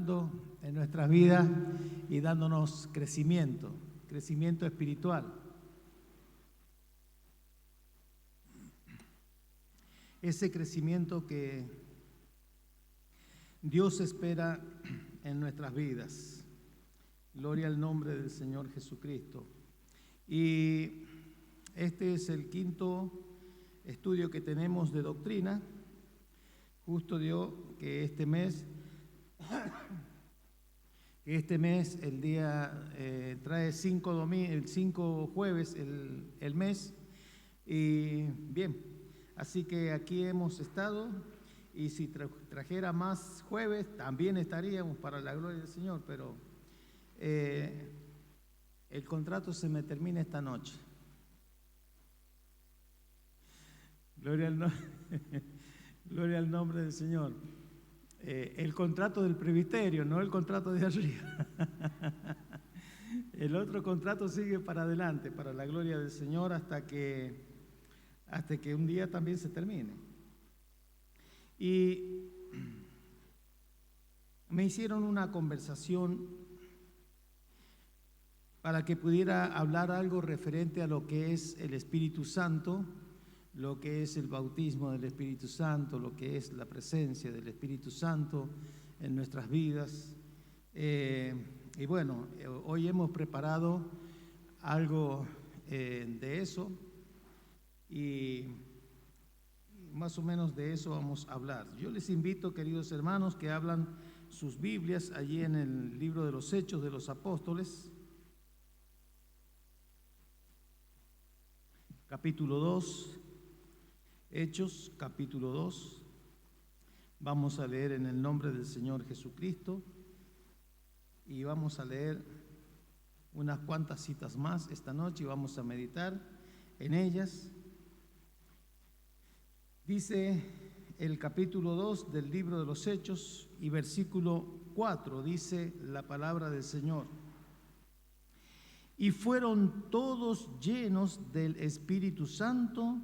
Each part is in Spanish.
obrando en nuestras vidas y dándonos crecimiento espiritual. Ese crecimiento que Dios espera en nuestras vidas. Gloria al nombre del Señor Jesucristo. Y este es el quinto estudio que tenemos de doctrina. Justo dio que este mes, el día trae 5 jueves el mes. Y bien, así que aquí hemos estado, y si trajera más jueves, también estaríamos para la gloria del Señor, pero el contrato se me termina esta noche. Gloria al nombre del Señor. El contrato del presbiterio, no el contrato de arriba. El otro contrato sigue para adelante, para la gloria del Señor, hasta que un día también se termine. Y me hicieron una conversación para que pudiera hablar algo referente a lo que es el Espíritu Santo, lo que es el bautismo del Espíritu Santo, lo que es la presencia del Espíritu Santo en nuestras vidas. Y bueno, hoy hemos preparado algo de eso, y más o menos de eso vamos a hablar. Yo les invito, queridos hermanos, que abran sus Biblias allí en el libro de los Hechos de los Apóstoles, capítulo 2. Hechos, capítulo 2. Vamos a leer en el nombre del Señor Jesucristo, y vamos a leer unas cuantas citas más esta noche y vamos a meditar en ellas. Dice el capítulo 2 del libro de los Hechos y versículo 4, dice la palabra del Señor: y fueron todos llenos del Espíritu Santo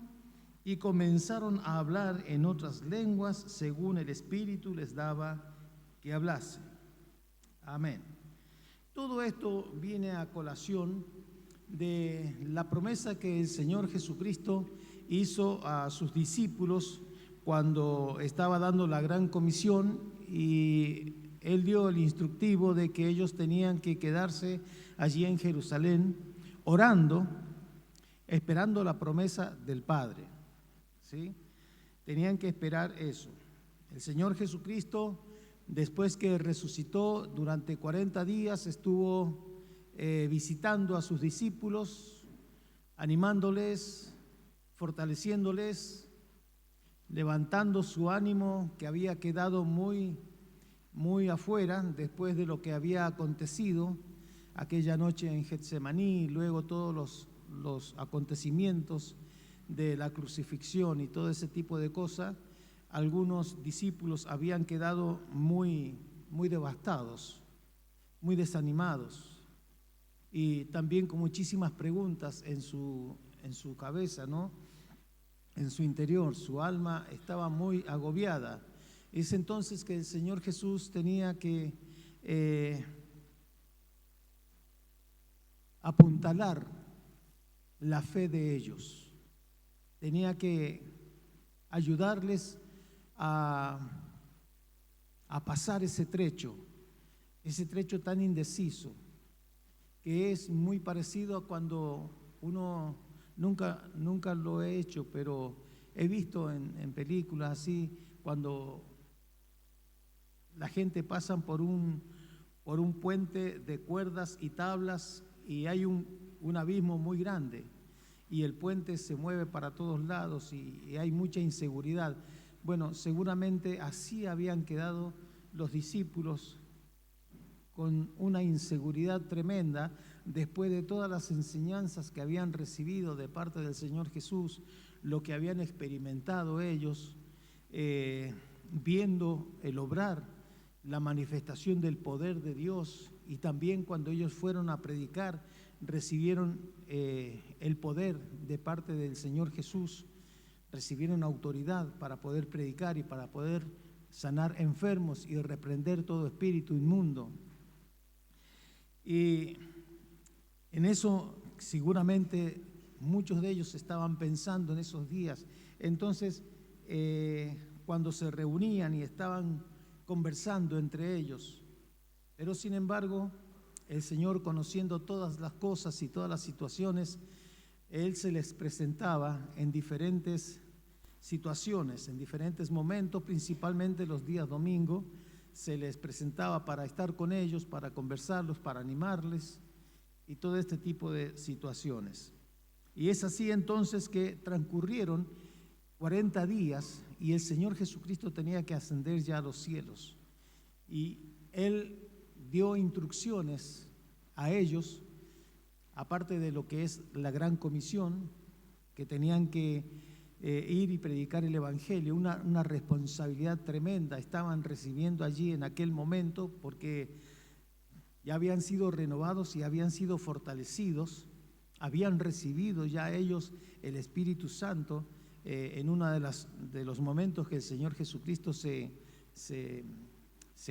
y comenzaron a hablar en otras lenguas según el Espíritu les daba que hablase. Amén. Todo esto viene a colación de la promesa que el Señor Jesucristo hizo a sus discípulos cuando estaba dando la gran comisión, y Él dio el instructivo de que ellos tenían que quedarse allí en Jerusalén orando, esperando la promesa del Padre. ¿Sí? Tenían que esperar eso. El Señor Jesucristo, después que resucitó, durante 40 días estuvo visitando a sus discípulos, animándoles, fortaleciéndoles, levantando su ánimo que había quedado muy afuera después de lo que había acontecido aquella noche en Getsemaní, y luego todos los acontecimientos de la crucifixión y todo ese tipo de cosas. Algunos discípulos habían quedado muy devastados, muy desanimados, y también con muchísimas preguntas en su cabeza, ¿no? En su interior, su alma estaba muy agobiada. Es entonces que el Señor Jesús tenía que apuntalar la fe de ellos. Tenía que ayudarles a pasar ese trecho tan indeciso, que es muy parecido a cuando uno, nunca lo he hecho, pero he visto en películas así, cuando la gente pasa por un puente de cuerdas y tablas, y hay un abismo muy grande, y el puente se mueve para todos lados y hay mucha inseguridad. Bueno, seguramente así habían quedado los discípulos, con una inseguridad tremenda después de todas las enseñanzas que habían recibido de parte del Señor Jesús, lo que habían experimentado ellos, viendo el obrar, la manifestación del poder de Dios, y también cuando ellos fueron a predicar, recibieron el poder de parte del Señor Jesús, recibieron autoridad para poder predicar y para poder sanar enfermos y reprender todo espíritu inmundo. Y en eso seguramente muchos de ellos estaban pensando en esos días. Entonces, cuando se reunían y estaban conversando entre ellos, pero sin embargo, el Señor, conociendo todas las cosas y todas las situaciones, Él se les presentaba en diferentes situaciones, en diferentes momentos, principalmente los días domingo, se les presentaba para estar con ellos, para conversarlos, para animarles y todo este tipo de situaciones. Y es así entonces que transcurrieron 40 días y el Señor Jesucristo tenía que ascender ya a los cielos. Y Él dio instrucciones a ellos, aparte de lo que es la gran comisión, que tenían que ir y predicar el Evangelio, una responsabilidad tremenda estaban recibiendo allí en aquel momento, porque ya habían sido renovados y habían sido fortalecidos, habían recibido ya ellos el Espíritu Santo en uno de los momentos que el Señor Jesucristo se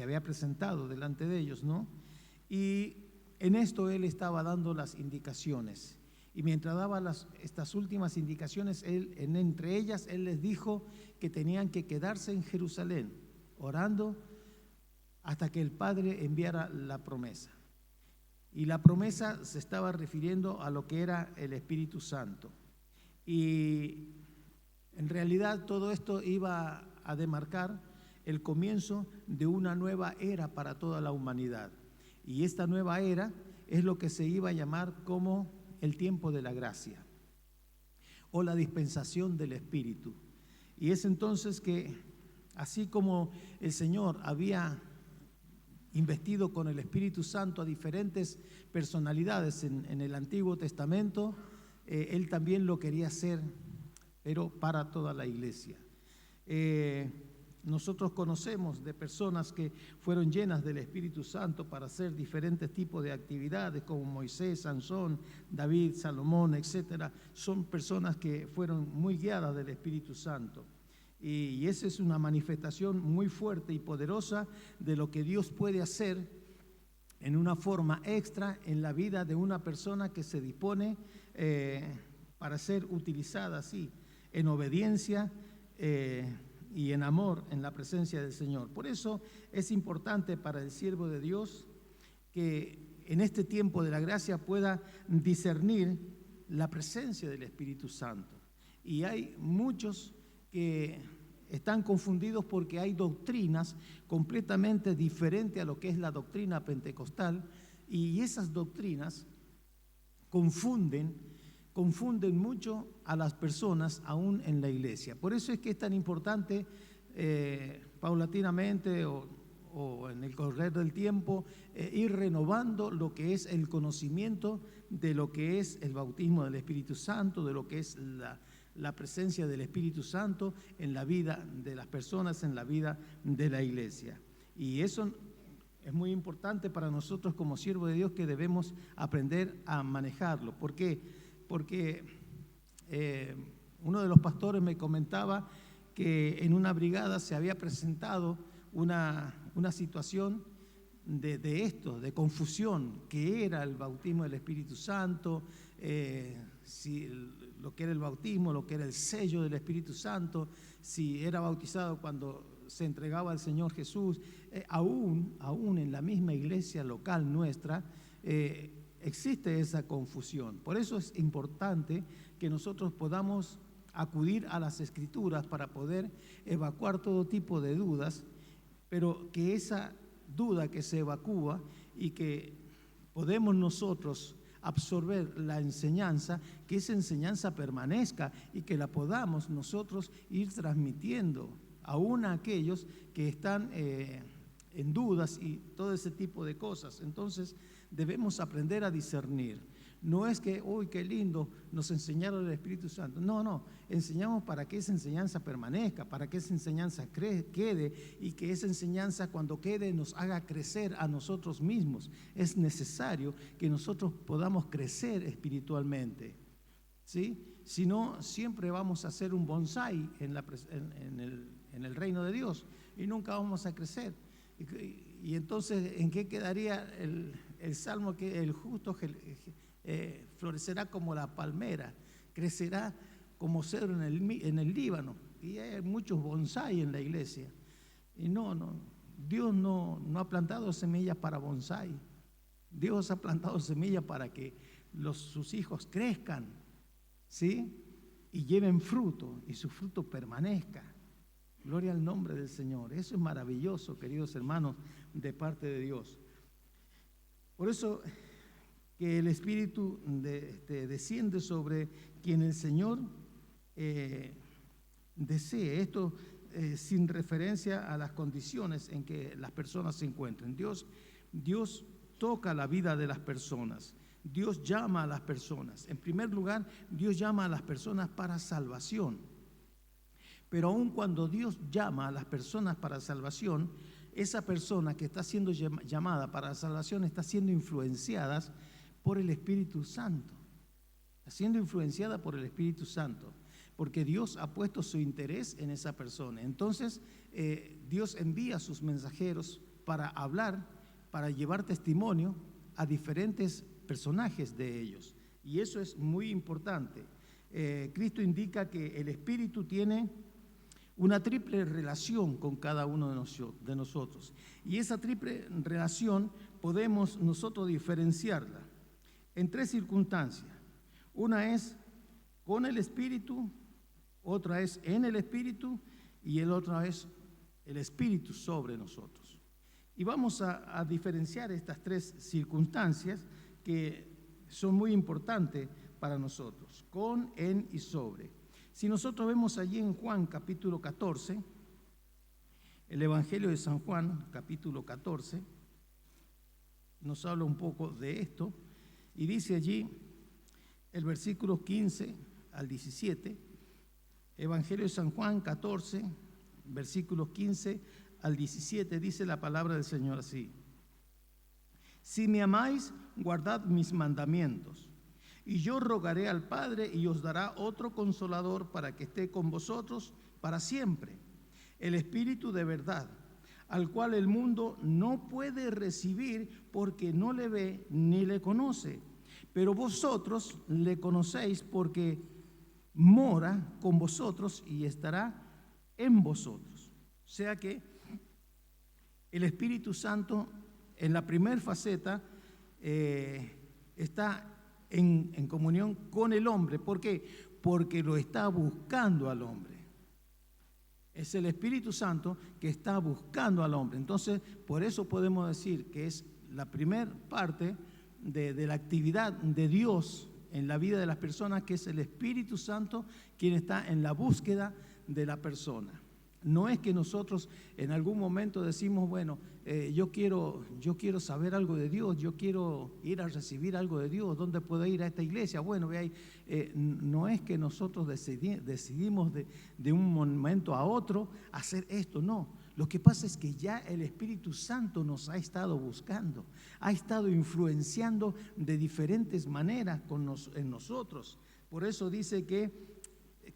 había presentado delante de ellos, ¿no? Y en esto Él estaba dando las indicaciones. Y mientras daba estas últimas indicaciones, entre ellas, Él les dijo que tenían que quedarse en Jerusalén, orando hasta que el Padre enviara la promesa. Y la promesa se estaba refiriendo a lo que era el Espíritu Santo. Y en realidad todo esto iba a demarcar el comienzo de una nueva era para toda la humanidad. Y esta nueva era es lo que se iba a llamar como el tiempo de la gracia o la dispensación del Espíritu. Y es entonces que, así como el Señor había investido con el Espíritu Santo a diferentes personalidades en el Antiguo Testamento, Él también lo quería hacer, pero para toda la iglesia. Nosotros conocemos de personas que fueron llenas del Espíritu Santo para hacer diferentes tipos de actividades, como Moisés, Sansón, David, Salomón, etcétera. Son personas que fueron muy guiadas del Espíritu Santo. Y esa es una manifestación muy fuerte y poderosa de lo que Dios puede hacer en una forma extra en la vida de una persona que se dispone para ser utilizada así, en obediencia y en amor en la presencia del Señor. Por eso es importante para el siervo de Dios que en este tiempo de la gracia pueda discernir la presencia del Espíritu Santo. Y hay muchos que están confundidos porque hay doctrinas completamente diferentes a lo que es la doctrina pentecostal, y esas doctrinas confunden mucho a las personas aún en la iglesia. Por eso es que es tan importante paulatinamente o en el correr del tiempo ir renovando lo que es el conocimiento de lo que es el bautismo del Espíritu Santo, de lo que es la presencia del Espíritu Santo en la vida de las personas, en la vida de la iglesia. Y eso es muy importante para nosotros como siervos de Dios, que debemos aprender a manejarlo. ¿Por qué? Porque uno de los pastores me comentaba que en una brigada se había presentado una situación de confusión, que era el bautismo del Espíritu Santo, si lo que era el bautismo, lo que era el sello del Espíritu Santo, si era bautizado cuando se entregaba al Señor Jesús. Aún en la misma iglesia local nuestra existe esa confusión. Por eso es importante que nosotros podamos acudir a las Escrituras para poder evacuar todo tipo de dudas, pero que esa duda que se evacúa y que podemos nosotros absorber la enseñanza, que esa enseñanza permanezca y que la podamos nosotros ir transmitiendo aún a aquellos que están en dudas y todo ese tipo de cosas. Entonces debemos aprender a discernir. No es que, uy, qué lindo, nos enseñaron el Espíritu Santo. No, enseñamos para que esa enseñanza permanezca, para que esa enseñanza quede, y que esa enseñanza, cuando quede, nos haga crecer a nosotros mismos. Es necesario que nosotros podamos crecer espiritualmente, ¿sí? Si no, siempre vamos a ser un bonsái en en el reino de Dios y nunca vamos a crecer. Y entonces, ¿en qué quedaría el salmo que el justo florecerá como la palmera, crecerá como cedro en el Líbano? Y hay muchos bonsái en la iglesia. Y Dios no ha plantado semillas para bonsái. Dios ha plantado semillas para que sus hijos crezcan, ¿sí? Y lleven fruto, y su fruto permanezca. Gloria al nombre del Señor. Eso es maravilloso, queridos hermanos, de parte de Dios. Por eso que el Espíritu desciende sobre quien el Señor desee. Esto sin referencia a las condiciones en que las personas se encuentren. Dios toca la vida de las personas. Dios llama a las personas. En primer lugar, Dios llama a las personas para salvación. Pero aun cuando Dios llama a las personas para salvación, esa persona que está siendo llamada para salvación está siendo influenciada por el Espíritu Santo. Está siendo influenciada por el Espíritu Santo, porque Dios ha puesto su interés en esa persona. Entonces, Dios envía a sus mensajeros para hablar, para llevar testimonio a diferentes personajes de ellos. Y eso es muy importante. Cristo indica que el Espíritu tiene una triple relación con cada uno de nosotros. Y esa triple relación podemos nosotros diferenciarla en tres circunstancias. Una es con el Espíritu, otra es en el Espíritu y el otro es el Espíritu sobre nosotros. Y vamos a diferenciar estas tres circunstancias que son muy importantes para nosotros, con, en y sobre. Si nosotros vemos allí en Juan capítulo 14, el Evangelio de San Juan capítulo 14, nos habla un poco de esto y dice allí el versículo 15 al 17, Evangelio de San Juan 14, versículos 15 al 17, dice la palabra del Señor así: si me amáis, guardad mis mandamientos, y yo rogaré al Padre y os dará otro consolador para que esté con vosotros para siempre, el Espíritu de verdad, al cual el mundo no puede recibir porque no le ve ni le conoce, pero vosotros le conocéis porque mora con vosotros y estará en vosotros. O sea que el Espíritu Santo en la primera faceta está en comunión con el hombre. ¿Por qué? Porque lo está buscando al hombre. Es el Espíritu Santo que está buscando al hombre. Entonces, por eso podemos decir que es la primera parte de la actividad de Dios en la vida de las personas, que es el Espíritu Santo quien está en la búsqueda de la persona. No es que nosotros en algún momento decimos, bueno, yo quiero saber algo de Dios, yo quiero ir a recibir algo de Dios, ¿dónde puedo ir a esta iglesia? Bueno, ve ahí, no es que nosotros decidimos de un momento a otro hacer esto, no. Lo que pasa es que ya el Espíritu Santo nos ha estado buscando, ha estado influenciando de diferentes maneras en nosotros. Por eso dice que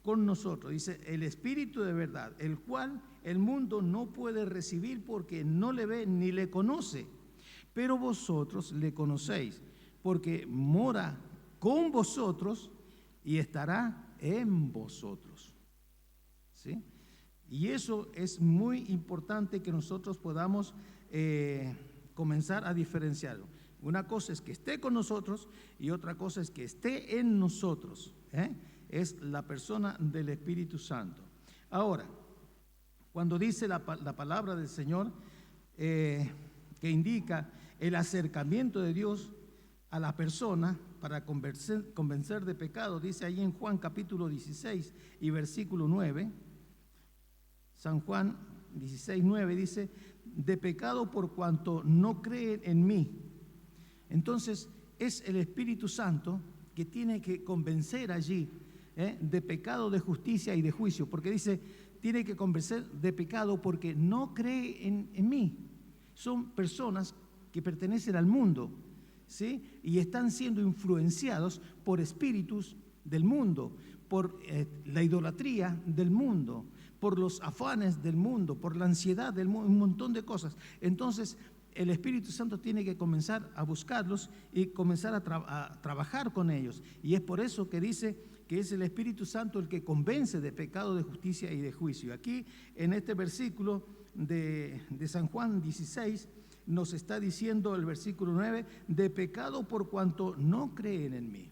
con nosotros, dice el Espíritu de verdad, el cual el mundo no puede recibir porque no le ve ni le conoce, pero vosotros le conocéis, porque mora con vosotros y estará en vosotros. ¿Sí? Y eso es muy importante que nosotros podamos comenzar a diferenciarlo. Una cosa es que esté con nosotros y otra cosa es que esté en nosotros. Es la persona del Espíritu Santo. Ahora, cuando dice la palabra del Señor que indica el acercamiento de Dios a la persona para convencer de pecado, dice ahí en Juan capítulo 16 y versículo 9, San Juan 16, 9 dice, de pecado por cuanto no creen en mí. Entonces es el Espíritu Santo que tiene que convencer allí de pecado, de justicia y de juicio, porque dice, tiene que convencer de pecado porque no cree en mí. Son personas que pertenecen al mundo, ¿sí? Y están siendo influenciados por espíritus del mundo, por la idolatría del mundo, por los afanes del mundo, por la ansiedad del mundo, un montón de cosas. Entonces, el Espíritu Santo tiene que comenzar a buscarlos y comenzar a trabajar con ellos. Y es por eso que dice que es el Espíritu Santo el que convence de pecado, de justicia y de juicio. Aquí, en este versículo de San Juan 16, nos está diciendo el versículo 9, de pecado por cuanto no creen en mí.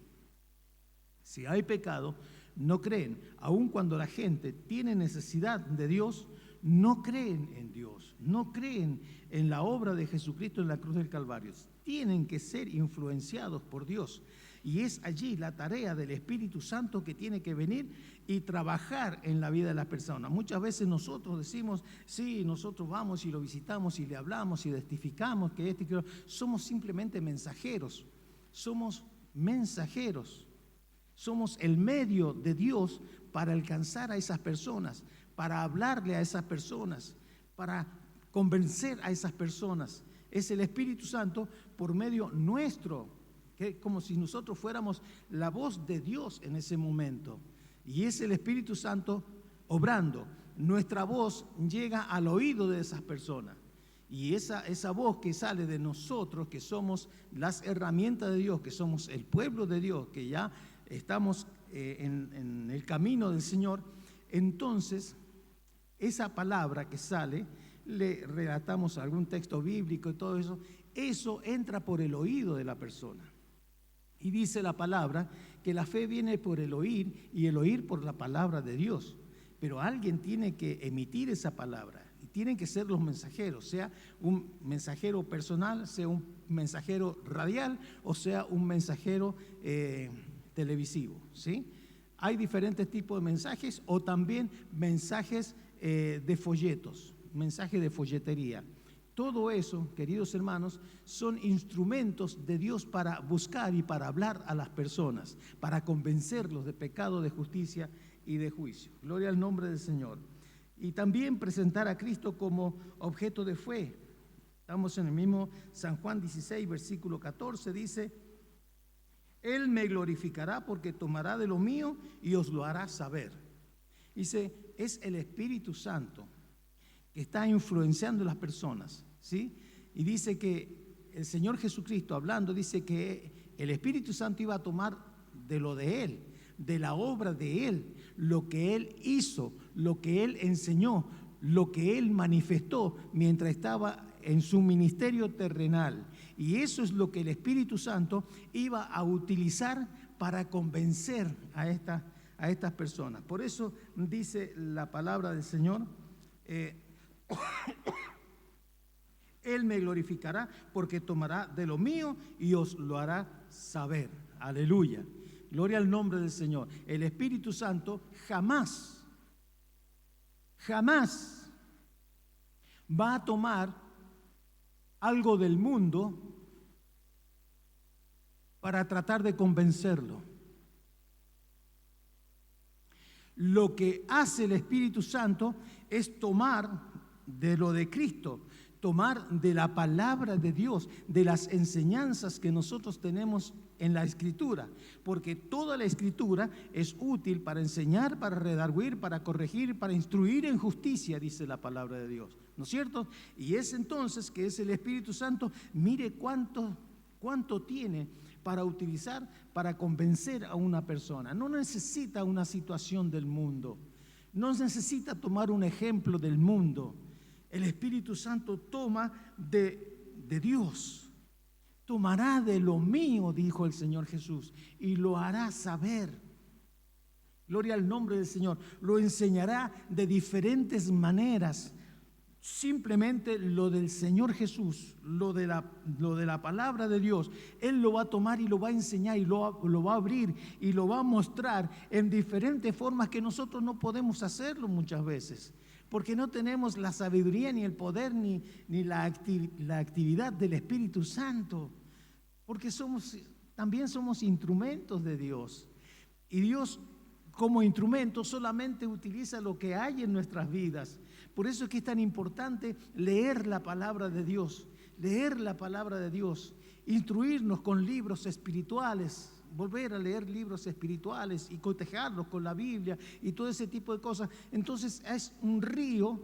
Si hay pecado, no creen. Aun cuando la gente tiene necesidad de Dios, no creen en Dios, no creen en la obra de Jesucristo en la cruz del Calvario. Tienen que ser influenciados por Dios. Y es allí la tarea del Espíritu Santo que tiene que venir y trabajar en la vida de las personas. Muchas veces nosotros decimos, sí, nosotros vamos y lo visitamos y le hablamos y testificamos que este y que somos simplemente mensajeros. Somos mensajeros. Somos el medio de Dios para alcanzar a esas personas, para hablarle a esas personas, para convencer a esas personas. Es el Espíritu Santo por medio nuestro, que como si nosotros fuéramos la voz de Dios en ese momento. Y es el Espíritu Santo obrando. Nuestra voz llega al oído de esas personas. Y esa voz que sale de nosotros, que somos las herramientas de Dios, que somos el pueblo de Dios, que ya estamos en el camino del Señor, entonces esa palabra que sale, le relatamos algún texto bíblico y todo eso, eso entra por el oído de la persona. Y dice la palabra que la fe viene por el oír y el oír por la palabra de Dios. Pero alguien tiene que emitir esa palabra y tienen que ser los mensajeros, sea un mensajero personal, sea un mensajero radial o sea un mensajero televisivo, ¿sí? Hay diferentes tipos de mensajes o también mensajes de folletos, mensajes de folletería. Todo eso, queridos hermanos, son instrumentos de Dios para buscar y para hablar a las personas, para convencerlos de pecado, de justicia y de juicio. Gloria al nombre del Señor. Y también presentar a Cristo como objeto de fe. Estamos en el mismo San Juan 16, versículo 14, dice: Él me glorificará porque tomará de lo mío y os lo hará saber. Dice, es el Espíritu Santo que está influenciando a las personas, ¿sí? Y dice que el Señor Jesucristo hablando, dice que el Espíritu Santo iba a tomar de lo de Él, de la obra de Él, lo que Él hizo, lo que Él enseñó, lo que Él manifestó mientras estaba en su ministerio terrenal. Y eso es lo que el Espíritu Santo iba a utilizar para convencer a estas personas. Por eso dice la palabra del Señor, Él me glorificará porque tomará de lo mío y os lo hará saber. Aleluya. Gloria al nombre del Señor. El Espíritu Santo jamás va a tomar algo del mundo para tratar de convencerlo. Lo que hace el Espíritu Santo es tomar de lo de Cristo, tomar de la palabra de Dios, de las enseñanzas que nosotros tenemos en la Escritura, porque toda la Escritura es útil para enseñar, para redarguir, para corregir, para instruir en justicia, dice la palabra de Dios, ¿no es cierto? Y es entonces que es el Espíritu Santo, mire cuánto tiene para utilizar, para convencer a una persona. No necesita una situación del mundo, no necesita tomar un ejemplo del mundo. El Espíritu Santo toma de Dios, tomará de lo mío, dijo el Señor Jesús, y lo hará saber. Gloria al nombre del Señor. Lo enseñará de diferentes maneras. Simplemente lo del Señor Jesús, lo de la palabra de Dios, Él lo va a tomar y lo va a enseñar y lo va a abrir y lo va a mostrar en diferentes formas que nosotros no podemos hacerlo muchas veces, porque no tenemos la sabiduría ni el poder ni la actividad del Espíritu Santo, porque también somos instrumentos de Dios, y Dios como instrumento solamente utiliza lo que hay en nuestras vidas. Por eso es que es tan importante leer la palabra de Dios, leer la palabra de Dios instruirnos con libros espirituales, volver a leer libros espirituales y cotejarlos con la Biblia y todo ese tipo de cosas. Entonces es un río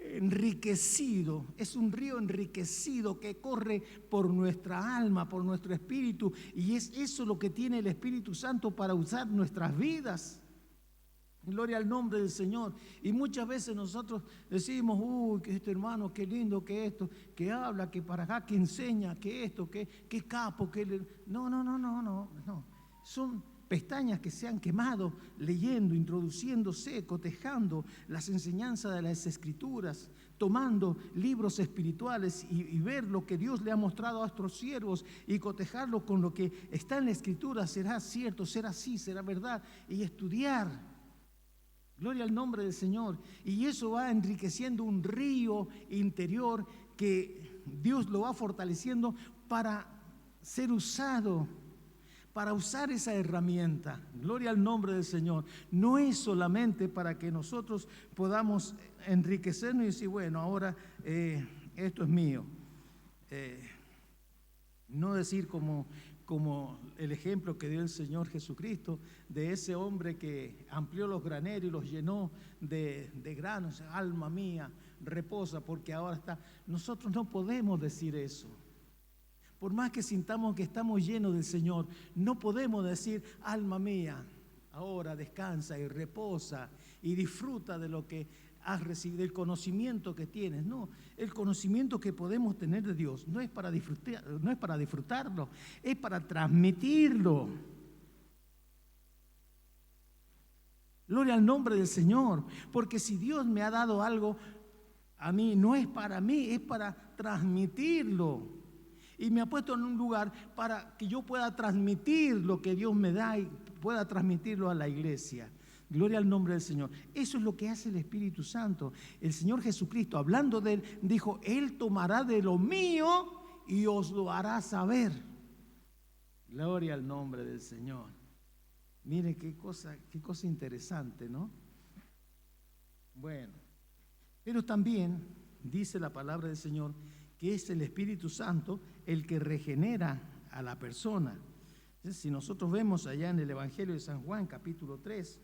enriquecido, es un río enriquecido que corre por nuestra alma, por nuestro espíritu, y es eso lo que tiene el Espíritu Santo para usar nuestras vidas. Gloria al nombre del Señor. Y muchas veces nosotros decimos, uy, que este hermano, qué lindo que esto, que habla, que para acá, que enseña, que esto, que capo, que... No. Son pestañas que se han quemado leyendo, introduciéndose, cotejando las enseñanzas de las Escrituras, tomando libros espirituales y ver lo que Dios le ha mostrado a nuestros siervos y cotejarlo con lo que está en la Escritura. Será cierto, será así, será verdad, y estudiar. Gloria al nombre del Señor. Y eso va enriqueciendo un río interior que Dios lo va fortaleciendo para ser usado, para usar esa herramienta. Gloria al nombre del Señor. No es solamente para que nosotros podamos enriquecernos y decir, bueno, ahora esto es mío. No decir como el ejemplo que dio el Señor Jesucristo de ese hombre que amplió los graneros y los llenó de granos. Alma mía, reposa porque ahora está. Nosotros no podemos decir eso. Por más que sintamos que estamos llenos del Señor, no podemos decir, alma mía, ahora descansa y reposa y disfruta de lo que has recibido, del conocimiento que tienes. No, el conocimiento que podemos tener de Dios no es para disfrutarlo, es para transmitirlo. Gloria al nombre del Señor, porque si Dios me ha dado algo a mí, no es para mí, es para transmitirlo. Y me ha puesto en un lugar para que yo pueda transmitir lo que Dios me da y pueda transmitirlo a la iglesia. Gloria al nombre del Señor. Eso es lo que hace el Espíritu Santo. El Señor Jesucristo, hablando de Él, dijo, Él tomará de lo mío y os lo hará saber. Gloria al nombre del Señor. Mire qué cosa interesante, ¿no? Bueno, pero también dice la palabra del Señor que es el Espíritu Santo el que regenera a la persona. Entonces, si nosotros vemos allá en el Evangelio de San Juan, capítulo 3,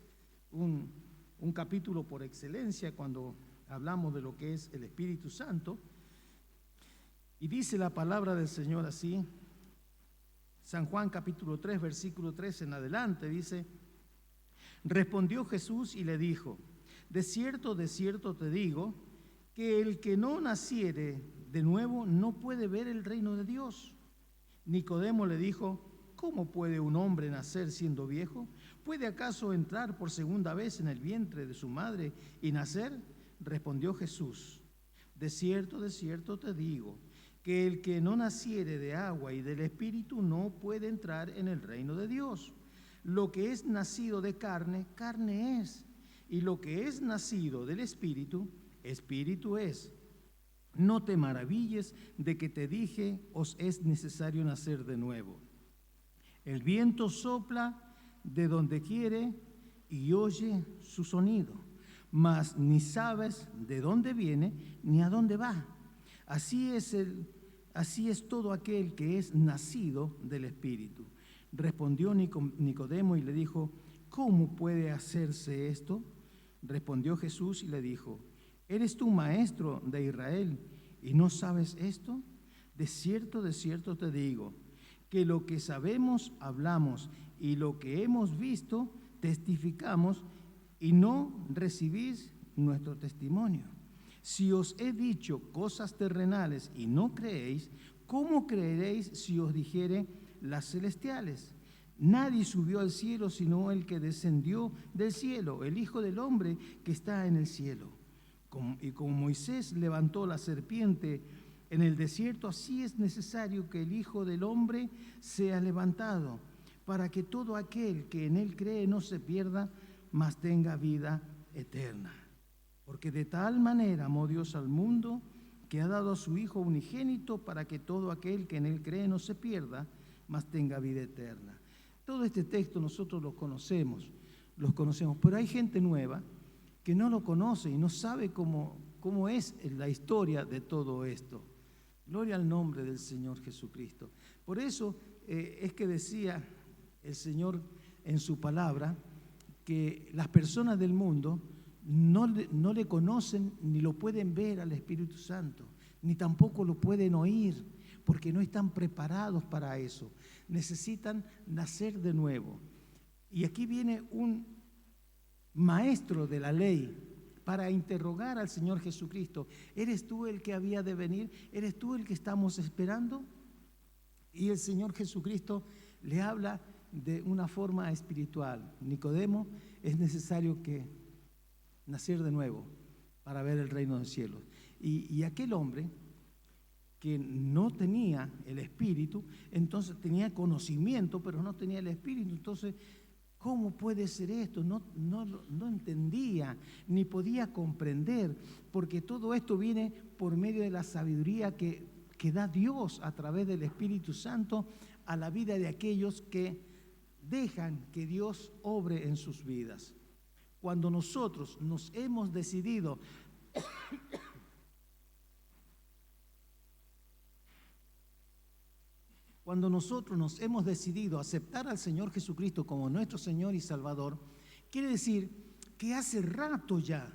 un capítulo por excelencia cuando hablamos de lo que es el Espíritu Santo, y dice la palabra del Señor así, San Juan capítulo 3, versículo 3 en adelante, dice, respondió Jesús y le dijo, de cierto te digo, que el que no naciere de nuevo no puede ver el reino de Dios. Nicodemo le dijo, ¿cómo puede un hombre nacer siendo viejo? ¿Puede acaso entrar por segunda vez en el vientre de su madre y nacer? Respondió Jesús, de cierto te digo, que el que no naciere de agua y del Espíritu no puede entrar en el reino de Dios. Lo que es nacido de carne, carne es, y lo que es nacido del Espíritu, Espíritu es. No te maravilles de que te dije, os es necesario nacer de nuevo. El viento sopla de donde quiere y oye su sonido, mas ni sabes de dónde viene ni a dónde va. Así es todo aquel que es nacido del Espíritu. Respondió Nicodemo y le dijo, ¿cómo puede hacerse esto? Respondió Jesús y le dijo, ¿eres tú maestro de Israel y no sabes esto? De cierto te digo, que lo que sabemos hablamos y lo que hemos visto testificamos y no recibís nuestro testimonio. Si os he dicho cosas terrenales y no creéis, ¿cómo creeréis si os dijere las celestiales? Nadie subió al cielo sino el que descendió del cielo, el Hijo del Hombre que está en el cielo. Y como Moisés levantó la serpiente en el desierto, así es necesario que el Hijo del Hombre sea levantado, para que todo aquel que en él cree no se pierda, mas tenga vida eterna. Porque de tal manera amó Dios al mundo, que ha dado a su Hijo unigénito, para que todo aquel que en él cree no se pierda, mas tenga vida eterna. Todo este texto nosotros los conocemos, pero hay gente nueva que no lo conoce y no sabe cómo es la historia de todo esto. Gloria al nombre del Señor Jesucristo. Por eso es que decía el Señor en su palabra que las personas del mundo no le conocen ni lo pueden ver al Espíritu Santo, ni tampoco lo pueden oír, porque no están preparados para eso. Necesitan nacer de nuevo. Y aquí viene un maestro de la ley para interrogar al Señor Jesucristo. ¿Eres tú el que había de venir? ¿Eres tú el que estamos esperando? Y el Señor Jesucristo le habla de una forma espiritual. Nicodemo, es necesario que nacer de nuevo para ver el reino de los cielos. Y aquel hombre que no tenía el Espíritu, entonces tenía conocimiento, pero no tenía el Espíritu. Entonces, ¿cómo puede ser esto? No entendía, ni podía comprender, porque todo esto viene por medio de la sabiduría que da Dios a través del Espíritu Santo a la vida de aquellos que dejan que Dios obre en sus vidas. Cuando nosotros nos hemos decidido Cuando nosotros nos hemos decidido aceptar al Señor Jesucristo como nuestro Señor y Salvador, quiere decir que hace rato ya,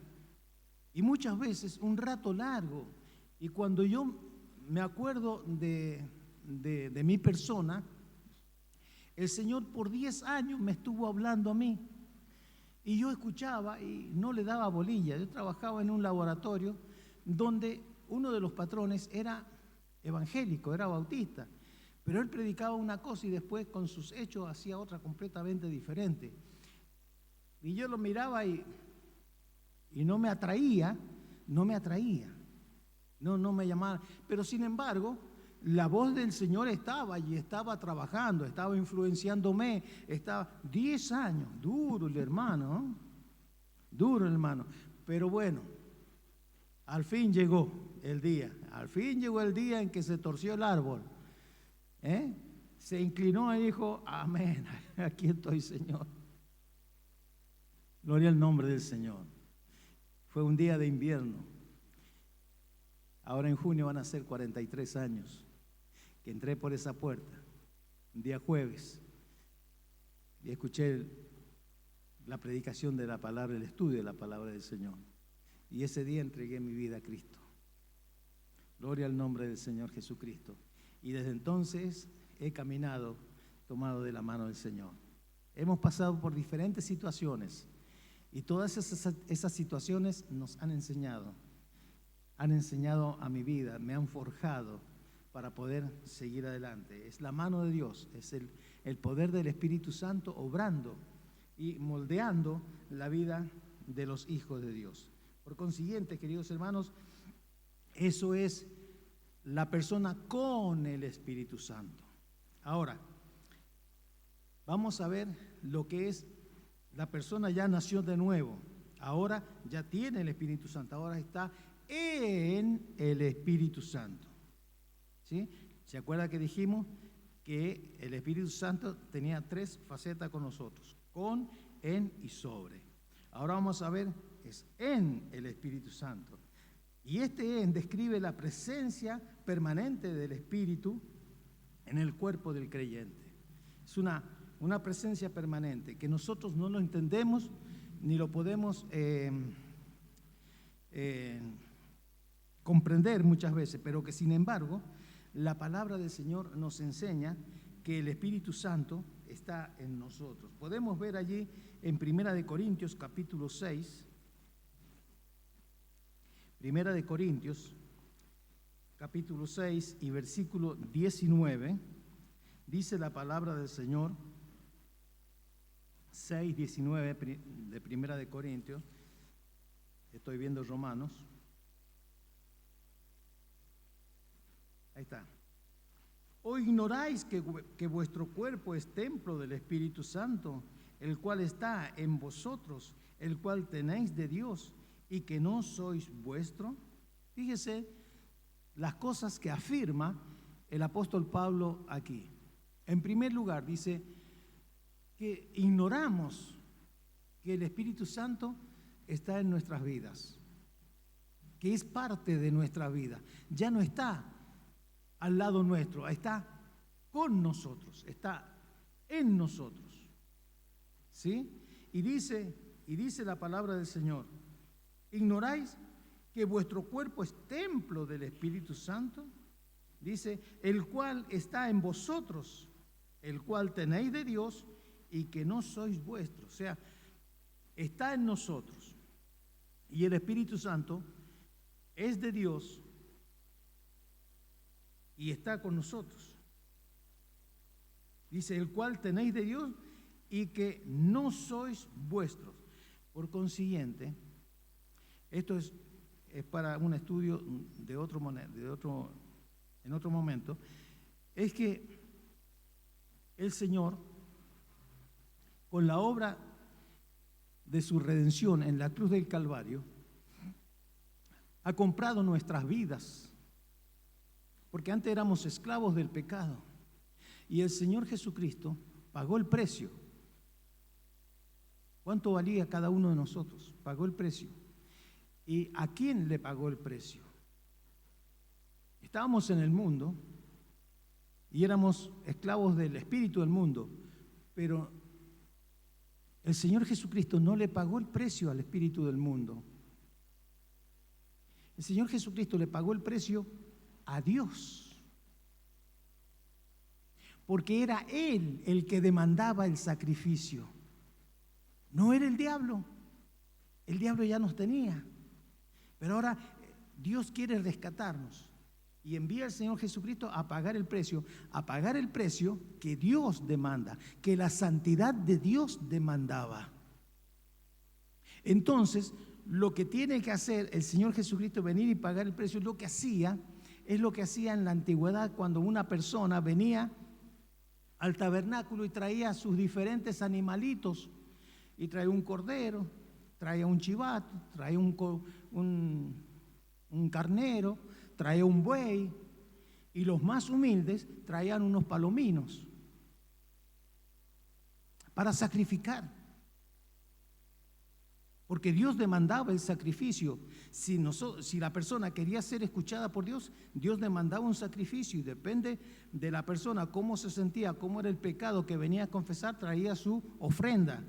y muchas veces un rato largo, y cuando yo me acuerdo de mi persona, el Señor por 10 años me estuvo hablando a mí, y yo escuchaba y no le daba bolilla. Yo trabajaba en un laboratorio donde uno de los patrones era evangélico, era bautista. Pero él predicaba una cosa y después con sus hechos hacía otra completamente diferente. Y yo lo miraba y no me atraía, no me llamaba. Pero sin embargo, la voz del Señor estaba y estaba trabajando, estaba influenciándome, estaba 10 años, duro el hermano. Pero bueno, al fin llegó el día en que se torció el árbol. Se inclinó y dijo, amén, aquí estoy, Señor. Gloria al nombre del Señor. Fue un día de invierno. Ahora en junio van a ser 43 años que entré por esa puerta, un día jueves, y escuché la predicación de la palabra, el estudio de la palabra del Señor. Y ese día entregué mi vida a Cristo. Gloria al nombre del Señor Jesucristo. Y desde entonces he caminado tomado de la mano del Señor. Hemos pasado por diferentes situaciones y todas esas situaciones nos han enseñado a mi vida, me han forjado para poder seguir adelante. Es la mano de Dios, es el poder del Espíritu Santo obrando y moldeando la vida de los hijos de Dios. Por consiguiente, queridos hermanos, eso es la persona con el Espíritu Santo. Ahora, vamos a ver lo que es la persona ya nació de nuevo. Ahora ya tiene el Espíritu Santo, ahora está en el Espíritu Santo. ¿Sí? ¿Se acuerda que dijimos que el Espíritu Santo tenía 3 facetas con nosotros? Con, en y sobre. Ahora vamos a ver, es en el Espíritu Santo. Y este en describe la presencia permanente del Espíritu en el cuerpo del creyente. Es una presencia permanente que nosotros no lo entendemos ni lo podemos comprender muchas veces, pero que sin embargo la palabra del Señor nos enseña que el Espíritu Santo está en nosotros. Podemos ver allí en 1 Corintios capítulo 6, 1 Corintios capítulo 6 y versículo 19, dice la palabra del Señor, 6, 19 de 1 Corintios, estoy viendo Romanos, ahí está. ¿O ignoráis que vuestro cuerpo es templo del Espíritu Santo, el cual está en vosotros, el cual tenéis de Dios, y que no sois vuestro? Fíjese las cosas que afirma el apóstol Pablo aquí. En primer lugar, dice que ignoramos que el Espíritu Santo está en nuestras vidas, que es parte de nuestra vida. Ya no está al lado nuestro, está con nosotros, está en nosotros. ¿Sí? Y dice la palabra del Señor: ¿ignoráis que vuestro cuerpo es templo del Espíritu Santo? Dice, el cual está en vosotros, el cual tenéis de Dios y que no sois vuestros. O sea, está en nosotros. Y el Espíritu Santo es de Dios y está con nosotros. Dice, el cual tenéis de Dios y que no sois vuestros. Por consiguiente, esto es para un estudio en otro momento, es que el Señor, con la obra de su redención en la cruz del Calvario, ha comprado nuestras vidas, porque antes éramos esclavos del pecado, y el Señor Jesucristo pagó el precio. ¿Cuánto valía cada uno de nosotros? Pagó el precio. ¿Y a quién le pagó el precio? Estábamos en el mundo y éramos esclavos del espíritu del mundo, pero el Señor Jesucristo no le pagó el precio al espíritu del mundo. El Señor Jesucristo le pagó el precio a Dios, porque era Él el que demandaba el sacrificio, no era el diablo. El diablo ya nos tenía, pero ahora Dios quiere rescatarnos y envía al Señor Jesucristo a pagar el precio que Dios demanda, que la santidad de Dios demandaba. Entonces, lo que tiene que hacer el Señor Jesucristo, venir y pagar el precio, es lo que hacía en la antigüedad, cuando una persona venía al tabernáculo y traía sus diferentes animalitos, y traía un cordero, traía un chivato, traía un carnero, traía un buey, y los más humildes traían unos palominos para sacrificar, porque Dios demandaba el sacrificio. Si la persona quería ser escuchada por Dios, Dios demandaba un sacrificio, y depende de la persona cómo se sentía, cómo era el pecado que venía a confesar, traía su ofrenda.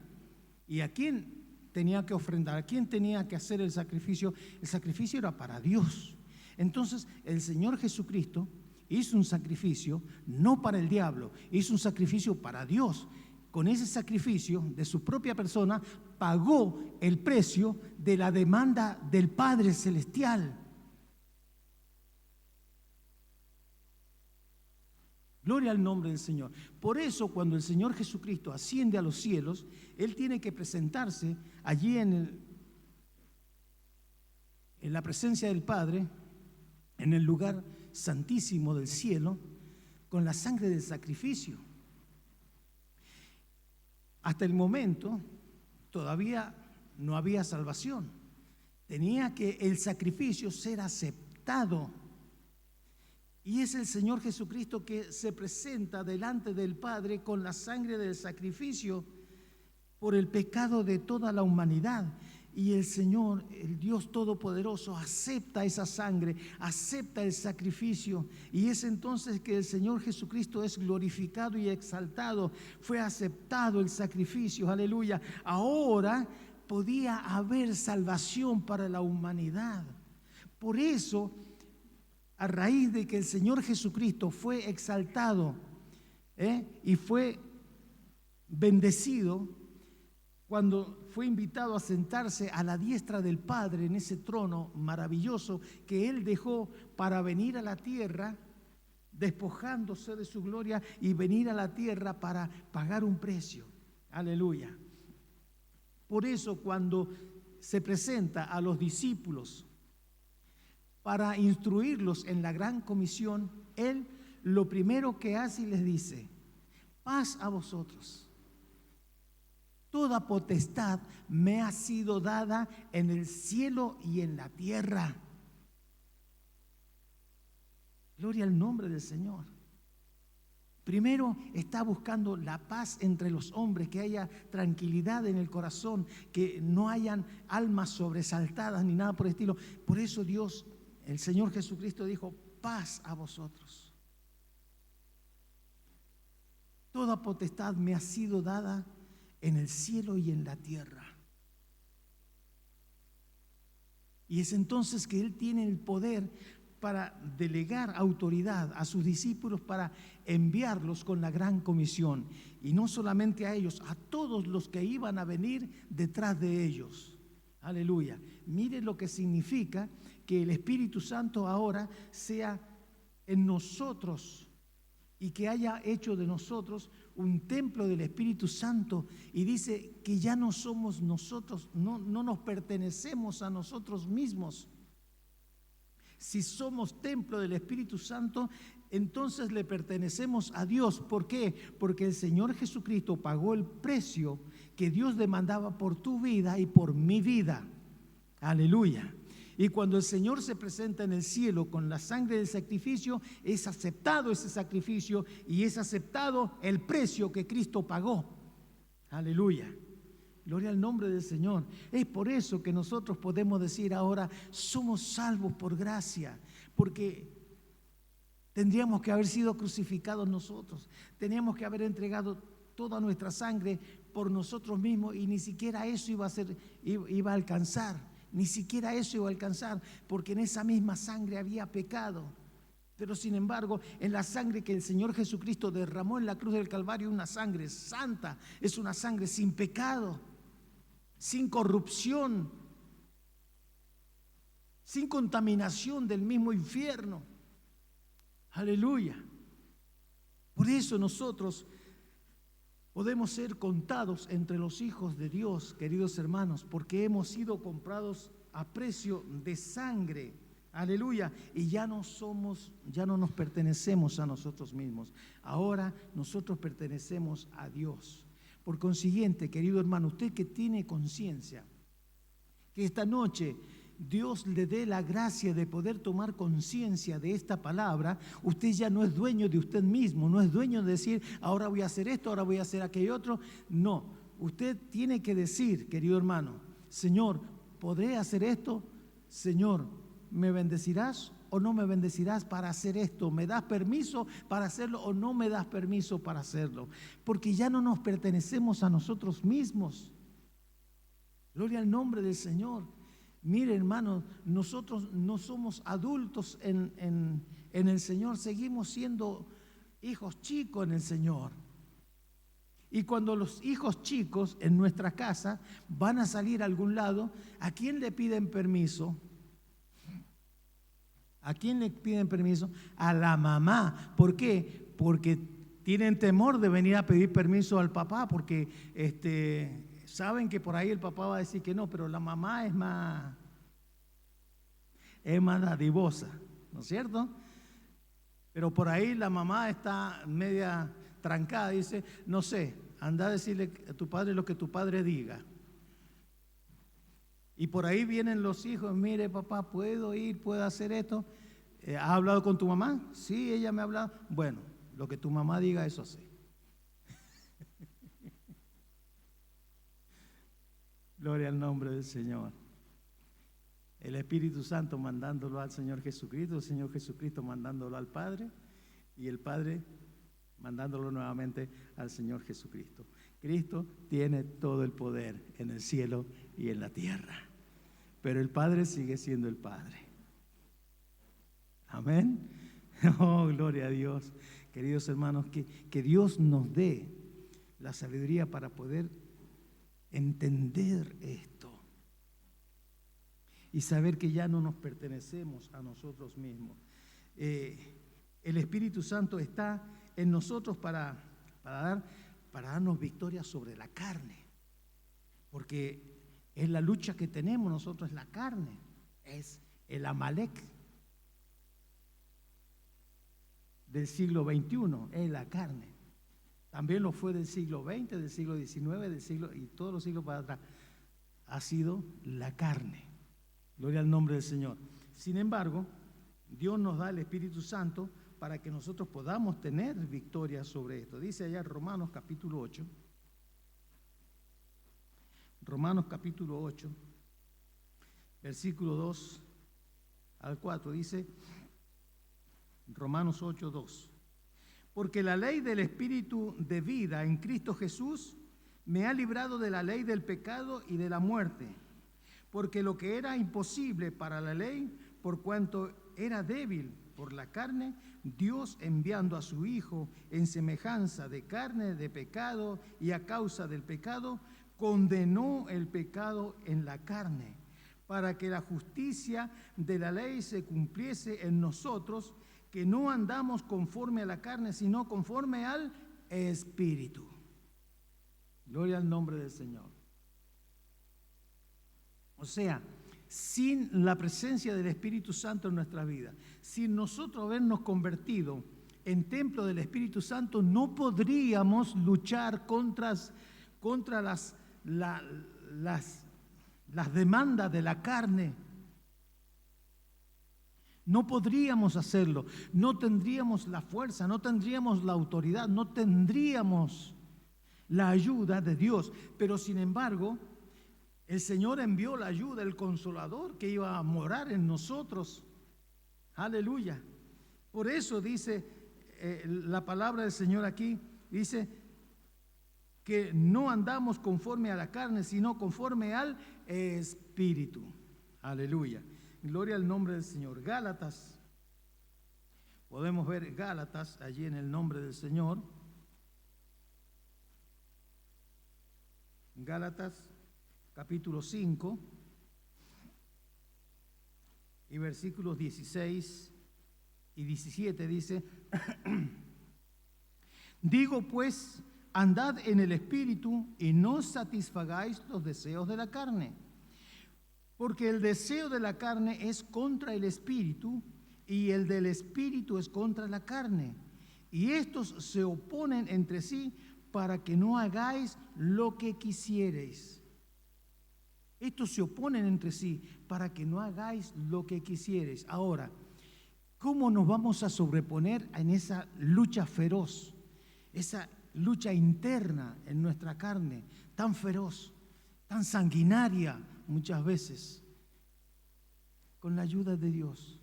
¿Y a quién tenía que ofrendar? ¿A quién tenía que hacer el sacrificio? El sacrificio era para Dios. Entonces el Señor Jesucristo hizo un sacrificio no para el diablo, hizo un sacrificio para Dios. Con ese sacrificio de su propia persona pagó el precio de la demanda del Padre Celestial. Gloria al nombre del Señor. Por eso, cuando el Señor Jesucristo asciende a los cielos, Él tiene que presentarse allí en la presencia del Padre, en el lugar santísimo del cielo, con la sangre del sacrificio. Hasta el momento todavía no había salvación. Tenía que el sacrificio ser aceptado. Y es el Señor Jesucristo que se presenta delante del Padre con la sangre del sacrificio por el pecado de toda la humanidad. Y el Señor, el Dios Todopoderoso, acepta esa sangre, acepta el sacrificio. Y es entonces que el Señor Jesucristo es glorificado y exaltado. Fue aceptado el sacrificio, aleluya. Ahora podía haber salvación para la humanidad. Por eso, a raíz de que el Señor Jesucristo fue exaltado y fue bendecido, cuando fue invitado a sentarse a la diestra del Padre en ese trono maravilloso que Él dejó para venir a la tierra, despojándose de su gloria y venir a la tierra para pagar un precio. Aleluya. Por eso, cuando se presenta a los discípulos para instruirlos en la gran comisión, Él lo primero que hace y les dice: paz a vosotros. Toda potestad me ha sido dada en el cielo y en la tierra. Gloria al nombre del Señor. Primero está buscando la paz entre los hombres, que haya tranquilidad en el corazón, que no hayan almas sobresaltadas ni nada por el estilo. Por eso Dios, el Señor Jesucristo dijo: paz a vosotros. Toda potestad me ha sido dada en el cielo y en la tierra. Y es entonces que Él tiene el poder para delegar autoridad a sus discípulos para enviarlos con la gran comisión. Y no solamente a ellos, a todos los que iban a venir detrás de ellos. Aleluya. Mire lo que significa que el Espíritu Santo ahora sea en nosotros y que haya hecho de nosotros un templo del Espíritu Santo. Y dice que ya no somos nosotros, no nos pertenecemos a nosotros mismos. Si somos templo del Espíritu Santo, entonces le pertenecemos a Dios. ¿Por qué? Porque el Señor Jesucristo pagó el precio que Dios demandaba por tu vida y por mi vida. Aleluya. Y cuando el Señor se presenta en el cielo con la sangre del sacrificio, es aceptado ese sacrificio y es aceptado el precio que Cristo pagó. Aleluya. Gloria al nombre del Señor. Es por eso que nosotros podemos decir ahora, somos salvos por gracia, porque tendríamos que haber sido crucificados nosotros, teníamos que haber entregado toda nuestra sangre por nosotros mismos y ni siquiera eso iba a alcanzar, ni siquiera eso iba a alcanzar, porque en esa misma sangre había pecado. Pero sin embargo, en la sangre que el Señor Jesucristo derramó en la cruz del Calvario, una sangre santa, es una sangre sin pecado, sin corrupción, sin contaminación del mismo infierno. Aleluya. Por eso nosotros podemos ser contados entre los hijos de Dios, queridos hermanos, porque hemos sido comprados a precio de sangre. Aleluya. Y ya no nos pertenecemos a nosotros mismos. Ahora nosotros pertenecemos a Dios. Por consiguiente, querido hermano, usted que tiene conciencia, que esta noche Dios le dé la gracia de poder tomar conciencia de esta palabra. Usted ya no es dueño de usted mismo, no es dueño de decir, ahora voy a hacer esto, ahora voy a hacer aquello otro. No, usted tiene que decir, querido hermano, Señor, ¿podré hacer esto? Señor, ¿me bendecirás o no me bendecirás para hacer esto? ¿Me das permiso para hacerlo o no me das permiso para hacerlo? Porque ya no nos pertenecemos a nosotros mismos. Gloria al nombre del Señor. Mire, hermano, nosotros no somos adultos en el Señor, seguimos siendo hijos chicos en el Señor. Y cuando los hijos chicos en nuestra casa van a salir a algún lado, ¿a quién le piden permiso? ¿A quién le piden permiso? A la mamá. ¿Por qué? Porque tienen temor de venir a pedir permiso al papá, porque saben que por ahí el papá va a decir que no, pero la mamá es más dadivosa, ¿no es cierto? Pero por ahí la mamá está media trancada, dice, no sé, anda a decirle a tu padre lo que tu padre diga. Y por ahí vienen los hijos, mire papá, ¿puedo ir? ¿Puedo hacer esto? ¿Has hablado con tu mamá? Sí, ella me ha hablado. Bueno, lo que tu mamá diga, eso sí. Gloria al nombre del Señor. El Espíritu Santo mandándolo al Señor Jesucristo, el Señor Jesucristo mandándolo al Padre y el Padre mandándolo nuevamente al Señor Jesucristo. Cristo tiene todo el poder en el cielo y en la tierra, pero el Padre sigue siendo el Padre. Amén. Oh, gloria a Dios. Queridos hermanos, que Dios nos dé la sabiduría para poder entender esto y saber que ya no nos pertenecemos a nosotros mismos. El Espíritu Santo está en nosotros para darnos victoria sobre la carne, porque es la lucha que tenemos nosotros, es la carne, es el Amalek del siglo XXI, es la carne. También lo fue del siglo XX, del siglo XIX, y todos los siglos para atrás. Ha sido la carne. Gloria al nombre del Señor. Sin embargo, Dios nos da el Espíritu Santo para que nosotros podamos tener victoria sobre esto. Dice allá Romanos capítulo 8. Romanos capítulo 8, versículo 2 al 4, dice Romanos 8, 2. Porque la ley del Espíritu de vida en Cristo Jesús me ha librado de la ley del pecado y de la muerte. Porque lo que era imposible para la ley, por cuanto era débil por la carne, Dios, enviando a su Hijo en semejanza de carne de pecado y a causa del pecado, condenó el pecado en la carne, para que la justicia de la ley se cumpliese en nosotros, que no andamos conforme a la carne, sino conforme al Espíritu. Gloria al nombre del Señor. O sea, sin la presencia del Espíritu Santo en nuestra vida, sin nosotros habernos convertido en templo del Espíritu Santo, no podríamos luchar contra las demandas de la carne. No podríamos hacerlo, no tendríamos la fuerza, no tendríamos la autoridad, no tendríamos la ayuda de Dios. Pero sin embargo, el Señor envió la ayuda, el Consolador que iba a morar en nosotros. Aleluya. Por eso dice la palabra del Señor aquí, dice que no andamos conforme a la carne, sino conforme al Espíritu. Aleluya. Gloria al nombre del Señor. Gálatas, podemos ver Gálatas allí en el nombre del Señor. Gálatas capítulo 5 y versículos 16 y 17 dice: digo pues, andad en el Espíritu y no satisfagáis los deseos de la carne, porque el deseo de la carne es contra el Espíritu y el del Espíritu es contra la carne, y estos se oponen entre sí para que no hagáis lo que quisiereis. Estos se oponen entre sí para que no hagáis lo que quisiereis. Ahora, ¿cómo nos vamos a sobreponer en esa lucha feroz, esa lucha interna en nuestra carne, tan feroz, tan sanguinaria muchas veces? Con la ayuda de Dios,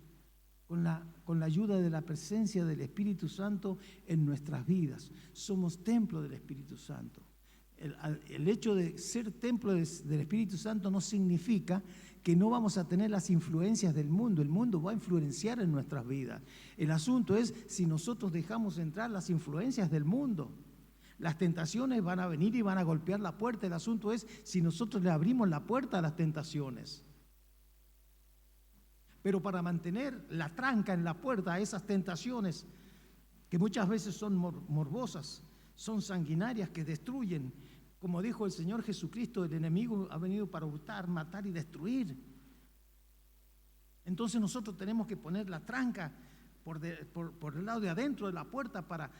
con la ayuda de la presencia del Espíritu Santo en nuestras vidas. Somos templo del Espíritu Santo. El hecho de ser templo del Espíritu Santo no significa que no vamos a tener las influencias del mundo. El mundo va a influenciar en nuestras vidas. El asunto es si nosotros dejamos entrar las influencias del mundo. Las tentaciones van a venir y van a golpear la puerta. El asunto es si nosotros le abrimos la puerta a las tentaciones. Pero para mantener la tranca en la puerta a esas tentaciones, que muchas veces son morbosas, son sanguinarias, que destruyen. Como dijo el Señor Jesucristo, el enemigo ha venido para hurtar, matar y destruir. Entonces nosotros tenemos que poner la tranca por el lado de adentro de la puerta para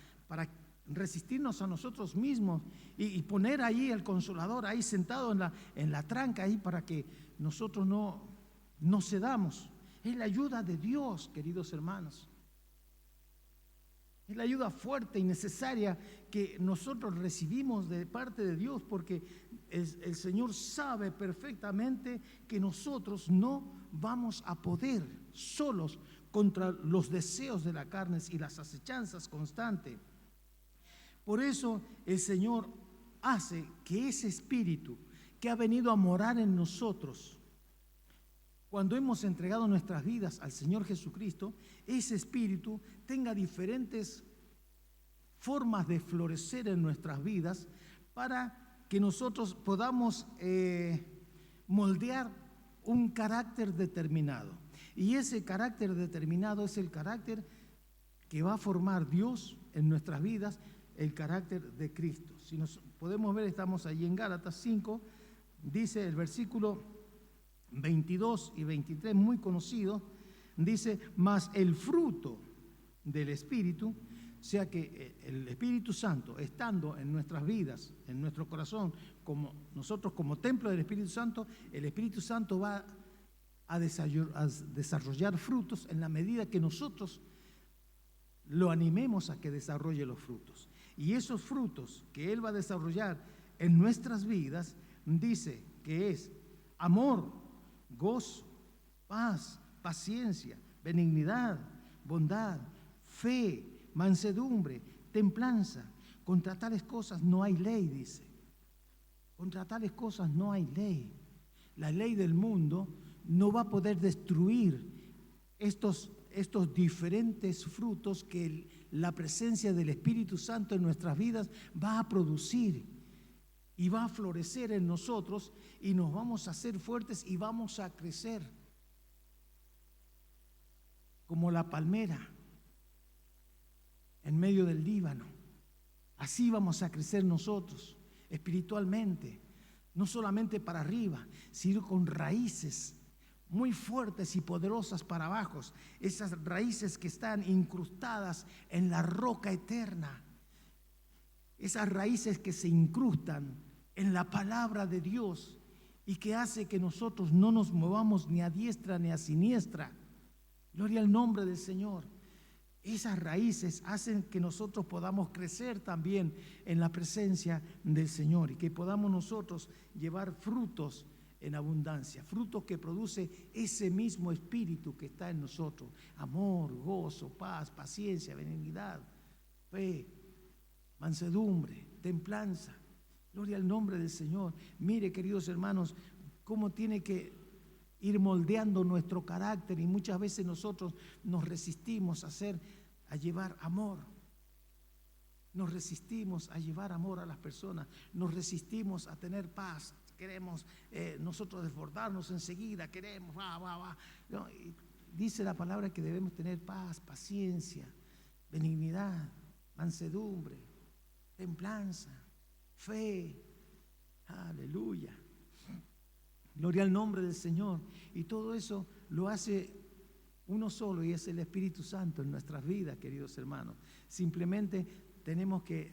resistirnos a nosotros mismos y poner ahí el Consolador, ahí sentado en la tranca, ahí para que nosotros no cedamos. Es la ayuda de Dios, queridos hermanos. Es la ayuda fuerte y necesaria que nosotros recibimos de parte de Dios, porque el Señor sabe perfectamente que nosotros no vamos a poder solos contra los deseos de la carne y las acechanzas constantes. Por eso el Señor hace que ese Espíritu que ha venido a morar en nosotros, cuando hemos entregado nuestras vidas al Señor Jesucristo, ese Espíritu tenga diferentes formas de florecer en nuestras vidas para que nosotros podamos moldear un carácter determinado. Y ese carácter determinado es el carácter que va a formar Dios en nuestras vidas, el carácter de Cristo. Si nos podemos ver, estamos allí en Gálatas 5, dice el versículo 22 y 23, muy conocido, dice: mas el fruto del Espíritu, o sea que el Espíritu Santo estando en nuestras vidas, en nuestro corazón, como nosotros como templo del Espíritu Santo, el Espíritu Santo va a desarrollar frutos en la medida que nosotros lo animemos a que desarrolle los frutos. Y esos frutos que Él va a desarrollar en nuestras vidas, dice que es amor, gozo, paz, paciencia, benignidad, bondad, fe, mansedumbre, templanza. Contra tales cosas no hay ley, dice. Contra tales cosas no hay ley. La ley del mundo no va a poder destruir estos diferentes frutos que la presencia del Espíritu Santo en nuestras vidas va a producir y va a florecer en nosotros, y nos vamos a hacer fuertes y vamos a crecer como la palmera en medio del Líbano. Así vamos a crecer nosotros espiritualmente, no solamente para arriba, sino con raíces muy fuertes y poderosas para abajo, esas raíces que están incrustadas en la roca eterna, esas raíces que se incrustan en la palabra de Dios y que hace que nosotros no nos movamos ni a diestra ni a siniestra. Gloria al nombre del Señor. Esas raíces hacen que nosotros podamos crecer también en la presencia del Señor y que podamos nosotros llevar frutos en abundancia, frutos que produce ese mismo Espíritu que está en nosotros: amor, gozo, paz, paciencia, benignidad, fe, mansedumbre, templanza. Gloria al nombre del Señor. Mire, queridos hermanos, cómo tiene que ir moldeando nuestro carácter, y muchas veces nosotros nos resistimos a llevar amor. Nos resistimos a llevar amor a las personas, nos resistimos a tener paz. Queremos nosotros desbordarnos enseguida, queremos, No, dice la palabra que debemos tener paz, paciencia, benignidad, mansedumbre, templanza, fe. Aleluya. Gloria al nombre del Señor. Y todo eso lo hace uno solo, y es el Espíritu Santo en nuestras vidas, queridos hermanos. Simplemente tenemos que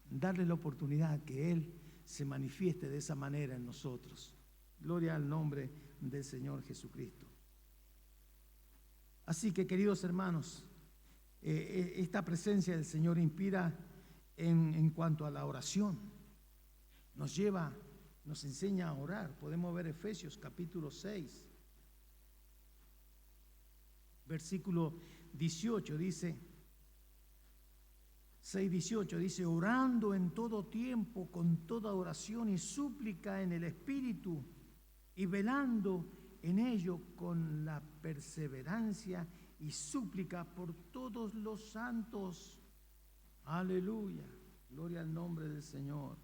darle la oportunidad que Él se manifieste de esa manera en nosotros. Gloria al nombre del Señor Jesucristo. Así que, queridos hermanos, esta presencia del Señor inspira en cuanto a la oración. Nos enseña a orar. Podemos ver Efesios capítulo 6, versículo 18, dice, 6:18, dice: orando en todo tiempo con toda oración y súplica en el Espíritu, y velando en ello con la perseverancia y súplica por todos los santos. Aleluya, gloria al nombre del Señor.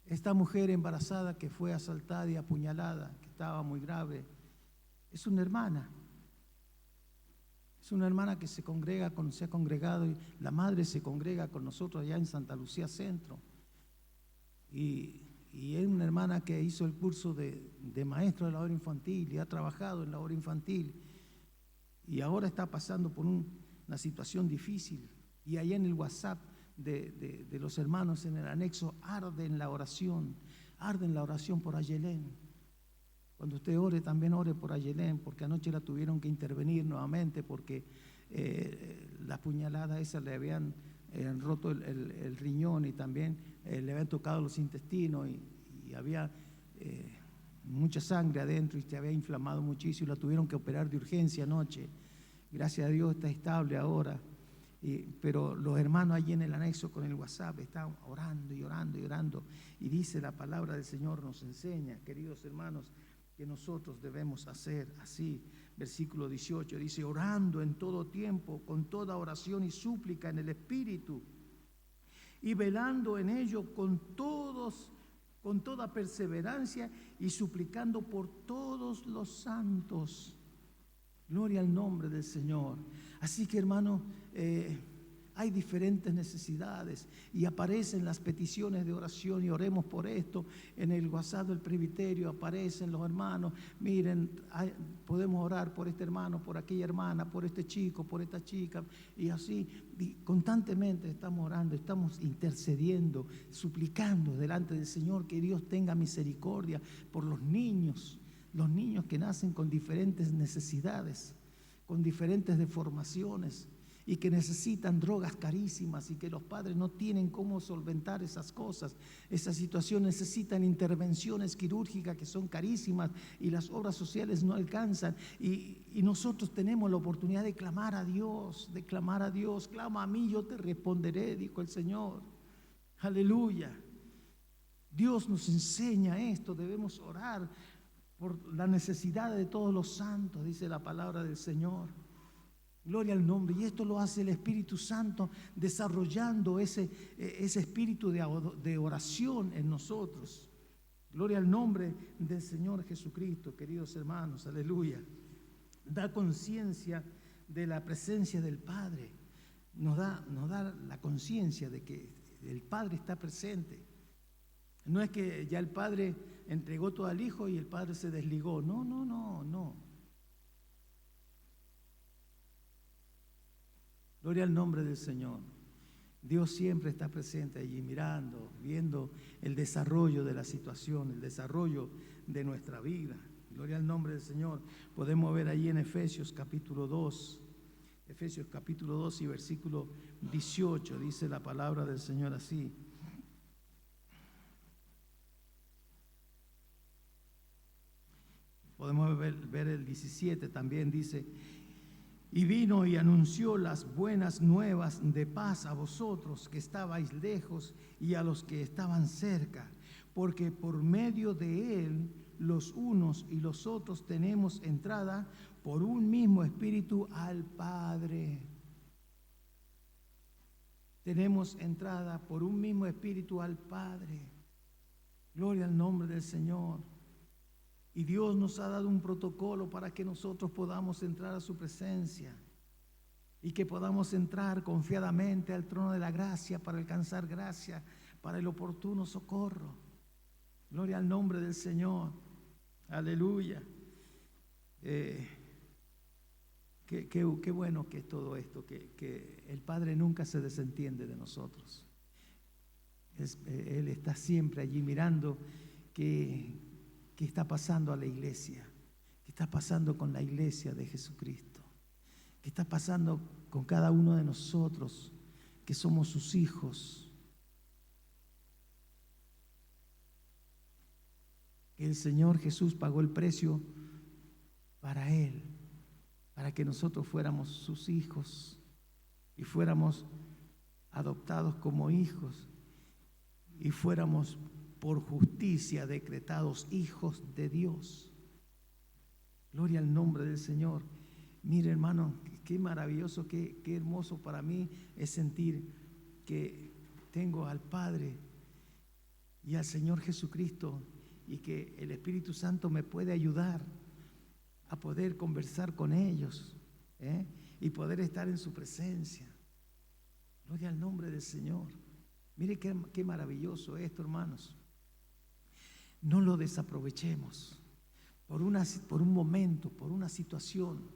Esta mujer embarazada que fue asaltada y apuñalada, que estaba muy grave, es una hermana. Es una hermana que se ha congregado, y la madre se congrega con nosotros allá en Santa Lucía Centro. Y es una hermana que hizo el curso de maestro de la obra infantil y ha trabajado en la obra infantil. Y ahora está pasando por una situación difícil. Y allá en el WhatsApp de los hermanos, en el anexo, arde en la oración por Ayelén. Cuando usted ore, también ore por Ayelén, porque anoche la tuvieron que intervenir nuevamente porque la puñalada esa le habían roto el riñón, y también le habían tocado los intestinos, y había mucha sangre adentro y se había inflamado muchísimo, y la tuvieron que operar de urgencia anoche. Gracias a Dios está estable ahora. Pero los hermanos allí en el anexo con el WhatsApp están orando y orando y orando. Y dice la palabra del Señor, nos enseña, queridos hermanos, que nosotros debemos hacer así. Versículo 18 dice: orando en todo tiempo con toda oración y súplica en el Espíritu, y velando en ello con toda perseverancia y suplicando por todos los santos. Gloria al nombre del Señor. Así que, hermano, hay diferentes necesidades y aparecen las peticiones de oración, y oremos por esto. En el WhatsApp del presbiterio aparecen los hermanos: miren, podemos orar por este hermano, por aquella hermana, por este chico, por esta chica, y así constantemente estamos orando, estamos intercediendo, suplicando delante del Señor que Dios tenga misericordia por los niños que nacen con diferentes necesidades, con diferentes deformaciones, y que necesitan drogas carísimas y que los padres no tienen cómo solventar esas cosas. Esa situación necesitan intervenciones quirúrgicas que son carísimas y las obras sociales no alcanzan. Y nosotros tenemos la oportunidad de clamar a Dios, de clamar a Dios. Clama a mí, yo te responderé, dijo el Señor. Aleluya. Dios nos enseña esto, debemos orar por la necesidad de todos los santos, dice la palabra del Señor. Gloria al nombre. Y esto lo hace el Espíritu Santo, desarrollando ese espíritu de oración en nosotros. Gloria al nombre del Señor Jesucristo, queridos hermanos. Aleluya. Da conciencia de la presencia del Padre. Nos da la conciencia de que el Padre está presente. No es que ya el Padre entregó todo al Hijo y el Padre se desligó. No. Gloria al nombre del Señor. Dios siempre está presente allí, mirando, viendo el desarrollo de la situación, el desarrollo de nuestra vida. Gloria al nombre del Señor. Podemos ver allí en Efesios capítulo 2. Efesios capítulo 2 y versículo 18, dice la palabra del Señor así. Podemos ver el 17, también dice: y vino y anunció las buenas nuevas de paz a vosotros que estabais lejos y a los que estaban cerca, porque por medio de él los unos y los otros tenemos entrada por un mismo espíritu al Padre. Tenemos entrada por un mismo espíritu al Padre. Gloria al nombre del Señor. Y Dios nos ha dado un protocolo para que nosotros podamos entrar a su presencia y que podamos entrar confiadamente al trono de la gracia para alcanzar gracia para el oportuno socorro. Gloria al nombre del Señor. Aleluya. Qué bueno que es todo esto, que el Padre nunca se desentiende de nosotros. Él está siempre allí mirando qué está pasando a la iglesia, qué está pasando con la iglesia de Jesucristo, qué está pasando con cada uno de nosotros que somos sus hijos. Que el Señor Jesús pagó el precio para Él, para que nosotros fuéramos sus hijos y fuéramos adoptados como hijos y fuéramos por justicia decretados hijos de Dios. Gloria al nombre del Señor. Mire, hermano, qué maravilloso, qué hermoso para mí es sentir que tengo al Padre y al Señor Jesucristo y que el Espíritu Santo me puede ayudar a poder conversar con ellos, y poder estar en su presencia. Gloria al nombre del Señor. Mire qué maravilloso esto, hermanos. No lo desaprovechemos por un momento, por una situación,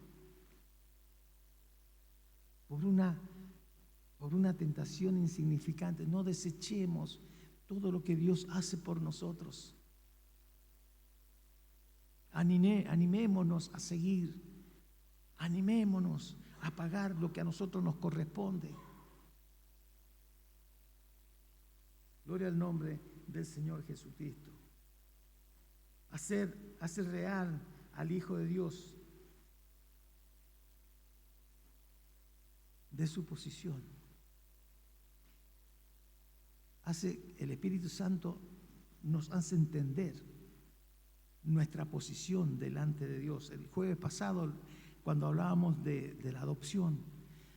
por una tentación insignificante. No desechemos todo lo que Dios hace por nosotros. Animémonos a seguir, animémonos a pagar lo que a nosotros nos corresponde. Gloria al nombre del Señor Jesucristo. Hacer real al Hijo de Dios de su posición. El Espíritu Santo nos hace entender nuestra posición delante de Dios. El jueves pasado, cuando hablábamos de la adopción,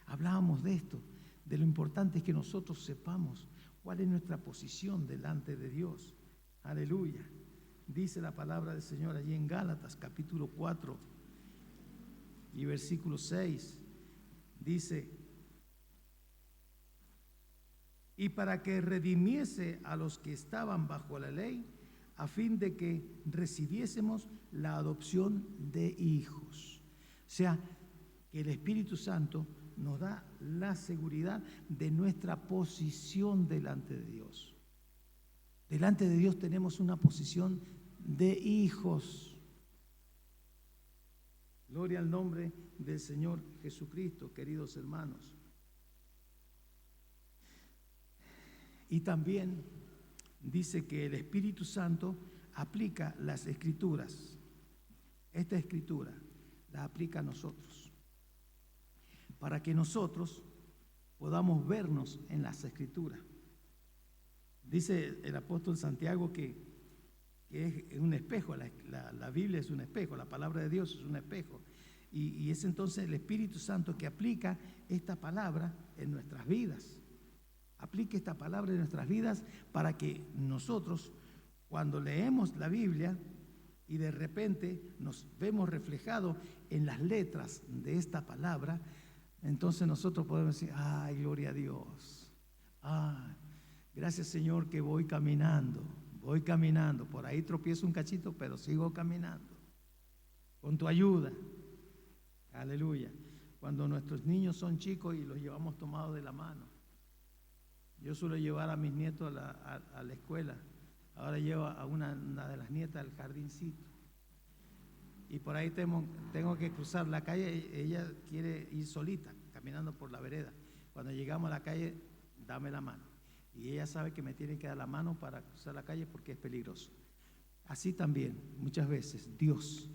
hablábamos de esto, de lo importante es que nosotros sepamos cuál es nuestra posición delante de Dios. Aleluya. Dice la palabra del Señor allí en Gálatas capítulo 4 y versículo 6. Dice: y para que redimiese a los que estaban bajo la ley, a fin de que recibiésemos la adopción de hijos. O sea, que el Espíritu Santo nos da la seguridad de nuestra posición delante de Dios. Delante de Dios tenemos una posición de hijos. Gloria al nombre del Señor Jesucristo, queridos hermanos. Y también dice que el Espíritu Santo aplica las Escrituras. Esta Escritura la aplica a nosotros, para que nosotros podamos vernos en las Escrituras. Dice el apóstol Santiago que es un espejo, la Biblia es un espejo, la palabra de Dios es un espejo. Y es entonces el Espíritu Santo que aplica esta palabra en nuestras vidas. Aplique esta palabra en nuestras vidas para que nosotros, cuando leemos la Biblia y de repente nos vemos reflejados en las letras de esta palabra, entonces nosotros podemos decir: ay, gloria a Dios. Ay, gracias, Señor, que voy caminando, por ahí tropiezo un cachito, pero sigo caminando, con tu ayuda. Aleluya. Cuando nuestros niños son chicos y los llevamos tomados de la mano. Yo suelo llevar a mis nietos a la escuela. Ahora llevo a una de las nietas al jardincito. Y por ahí tengo que cruzar la calle. Ella quiere ir solita, caminando por la vereda. Cuando llegamos a la calle, dame la mano. Y ella sabe que me tiene que dar la mano para cruzar la calle porque es peligroso. Así también, muchas veces, Dios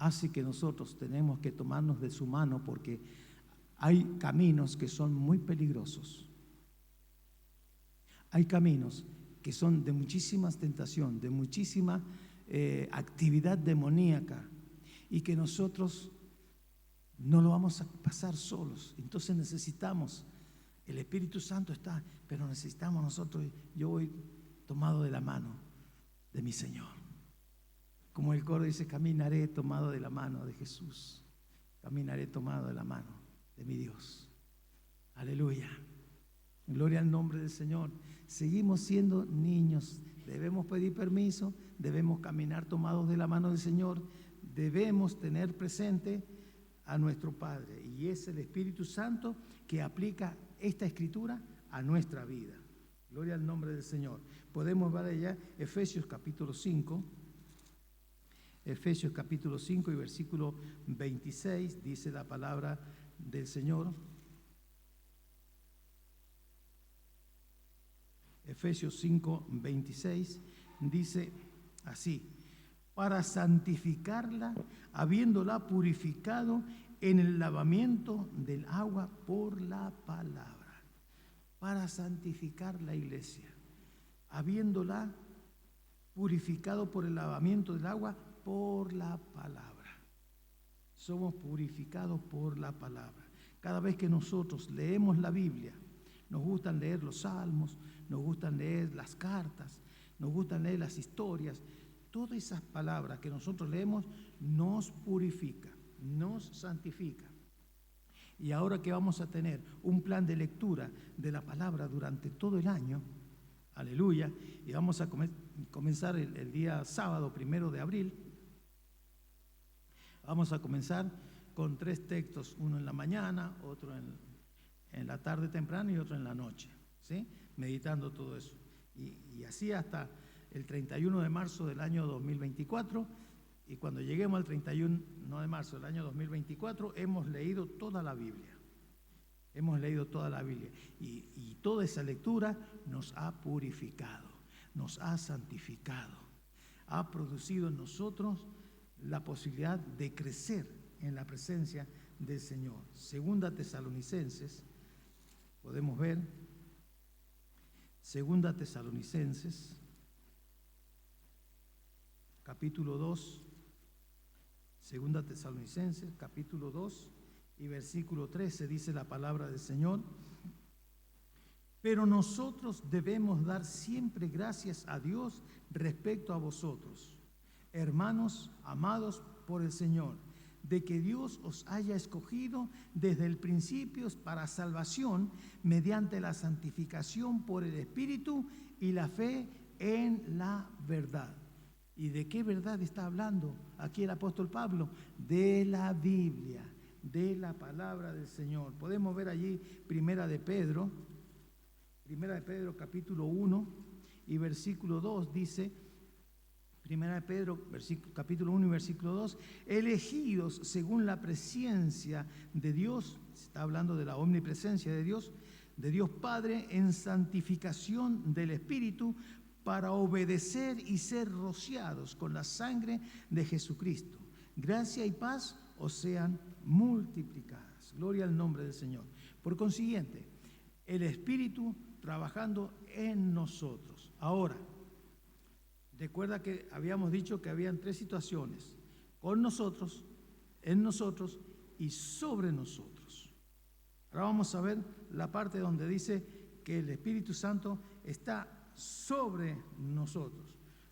hace que nosotros tenemos que tomarnos de su mano porque hay caminos que son muy peligrosos. Hay caminos que son de muchísima tentación, de muchísima actividad demoníaca y que nosotros no lo vamos a pasar solos. Entonces necesitamos, el Espíritu Santo está, pero necesitamos nosotros, yo voy tomado de la mano de mi Señor. Como el coro dice: caminaré tomado de la mano de Jesús, caminaré tomado de la mano de mi Dios. Aleluya. Gloria al nombre del Señor. Seguimos siendo niños. Debemos pedir permiso, debemos caminar tomados de la mano del Señor, debemos tener presente a nuestro Padre. Y es el Espíritu Santo que aplica esta Escritura a nuestra vida. Gloria al nombre del Señor. Podemos ver allá Efesios capítulo 5. Efesios capítulo 5 y versículo 26, dice la palabra del Señor. Efesios 5, 26, dice así: para santificarla, habiéndola purificado en el lavamiento del agua por la palabra. Para santificar la iglesia, habiéndola purificado por el lavamiento del agua por la palabra. Somos purificados por la palabra. Cada vez que nosotros leemos la Biblia, nos gustan leer los salmos, nos gustan leer las cartas, nos gustan leer las historias. Todas esas palabras que nosotros leemos nos purifica, nos santifica. Y ahora que vamos a tener un plan de lectura de la palabra durante todo el año, aleluya, y vamos a comenzar el día sábado 1 de abril, vamos a comenzar con 3 textos, uno en la mañana, otro en la tarde temprano y otro en la noche, ¿sí? Meditando todo eso. Y así hasta el 31 de marzo del año 2024, y cuando lleguemos al 31 de marzo del año 2024, hemos leído toda la Biblia. Hemos leído toda la Biblia. Y toda esa lectura nos ha purificado, nos ha santificado, ha producido en nosotros la posibilidad de crecer en la presencia del Señor. Segunda Tesalonicenses, podemos ver, Segunda Tesalonicenses, capítulo 2, Segunda Tesalonicenses, capítulo 2 y versículo 13, dice la palabra del Señor: pero nosotros debemos dar siempre gracias a Dios respecto a vosotros, hermanos amados por el Señor, de que Dios os haya escogido desde el principio para salvación mediante la santificación por el Espíritu y la fe en la verdad. ¿Y de qué verdad está hablando aquí el apóstol Pablo? De la Biblia, de la palabra del Señor. Podemos ver allí Primera de Pedro capítulo 1 y versículo 2 dice: Primera de Pedro, capítulo 1 y versículo 2, elegidos según la presencia de Dios, está hablando de la omnipresencia de Dios, de Dios Padre en santificación del Espíritu para obedecer y ser rociados con la sangre de Jesucristo. Gracia y paz os sean multiplicadas. Gloria al nombre del Señor. Por consiguiente, el Espíritu trabajando en nosotros. Ahora, recuerda que habíamos dicho que habían 3 situaciones: con nosotros, en nosotros y sobre nosotros. Ahora vamos a ver la parte donde dice que el Espíritu Santo está sobre nosotros,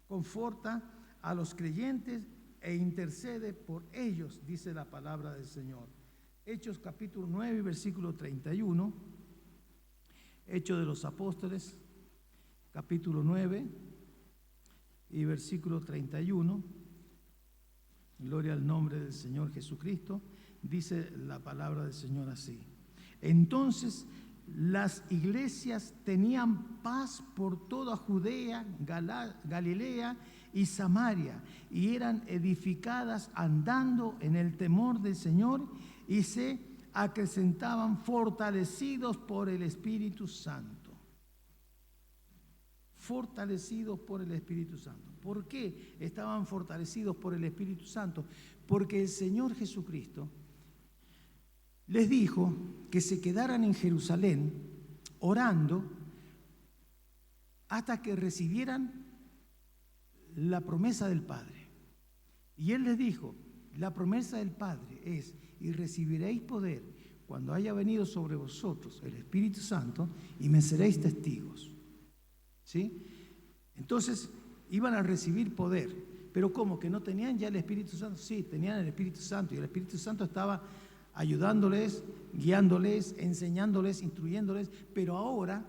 conforta a los creyentes e intercede por ellos, dice la palabra del Señor. Hechos capítulo 9, versículo 31. Hechos de los Apóstoles, capítulo 9 y versículo 31. Gloria al nombre del Señor Jesucristo. Dice la palabra del Señor así: entonces las iglesias tenían paz por toda Judea, Galilea y Samaria, y eran edificadas andando en el temor del Señor, y se acrecentaban fortalecidos por el Espíritu Santo. Fortalecidos por el Espíritu Santo. ¿Por qué estaban fortalecidos por el Espíritu Santo? Porque el Señor Jesucristo les dijo que se quedaran en Jerusalén orando hasta que recibieran la promesa del Padre. Y Él les dijo: la promesa del Padre es: y recibiréis poder cuando haya venido sobre vosotros el Espíritu Santo, y me seréis testigos. ¿Sí? Entonces iban a recibir poder. Pero ¿cómo? ¿Que no tenían ya el Espíritu Santo? Sí, tenían el Espíritu Santo, y el Espíritu Santo estaba ayudándoles, guiándoles, enseñándoles, instruyéndoles, pero ahora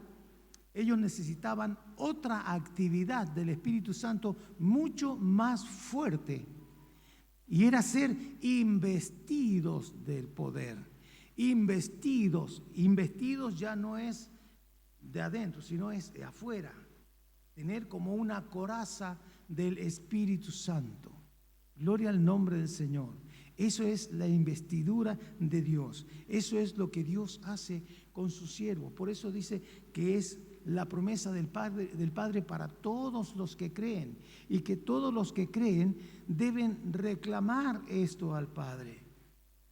ellos necesitaban otra actividad del Espíritu Santo mucho más fuerte, y era ser investidos del poder. Investidos ya no es de adentro, sino es de afuera. Tener como una coraza del Espíritu Santo. Gloria al nombre del Señor. Eso es la investidura de Dios. Eso es lo que Dios hace con su siervo. Por eso dice que es la promesa del Padre para todos los que creen, y que todos los que creen deben reclamar esto al Padre.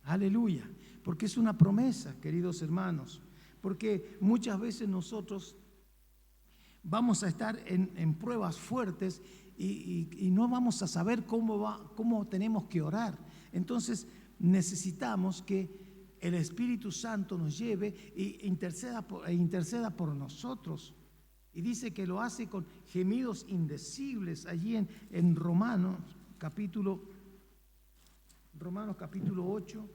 Aleluya. Porque es una promesa, queridos hermanos. Porque muchas veces nosotros vamos a estar en pruebas fuertes y no vamos a saber cómo tenemos que orar. Entonces necesitamos que el Espíritu Santo nos lleve e interceda por nosotros. Y dice que lo hace con gemidos indecibles allí en Romanos capítulo 8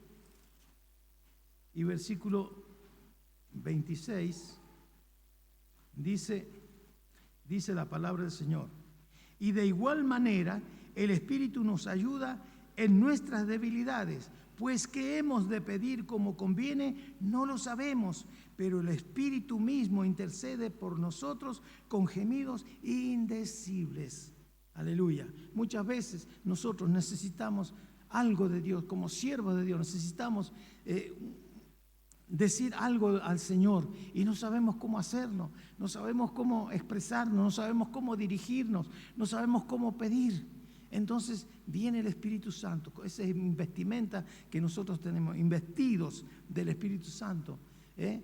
y versículo 26. Dice la palabra del Señor: y de igual manera el Espíritu nos ayuda en nuestras debilidades, pues qué hemos de pedir como conviene, no lo sabemos, pero el Espíritu mismo intercede por nosotros con gemidos indecibles. Aleluya. Muchas veces nosotros necesitamos algo de Dios, como siervos de Dios, necesitamos decir algo al Señor, y no sabemos cómo hacerlo, no sabemos cómo expresarnos, no sabemos cómo dirigirnos, no sabemos cómo pedir. Entonces viene el Espíritu Santo, esa vestimenta que nosotros tenemos, investidos del Espíritu Santo, es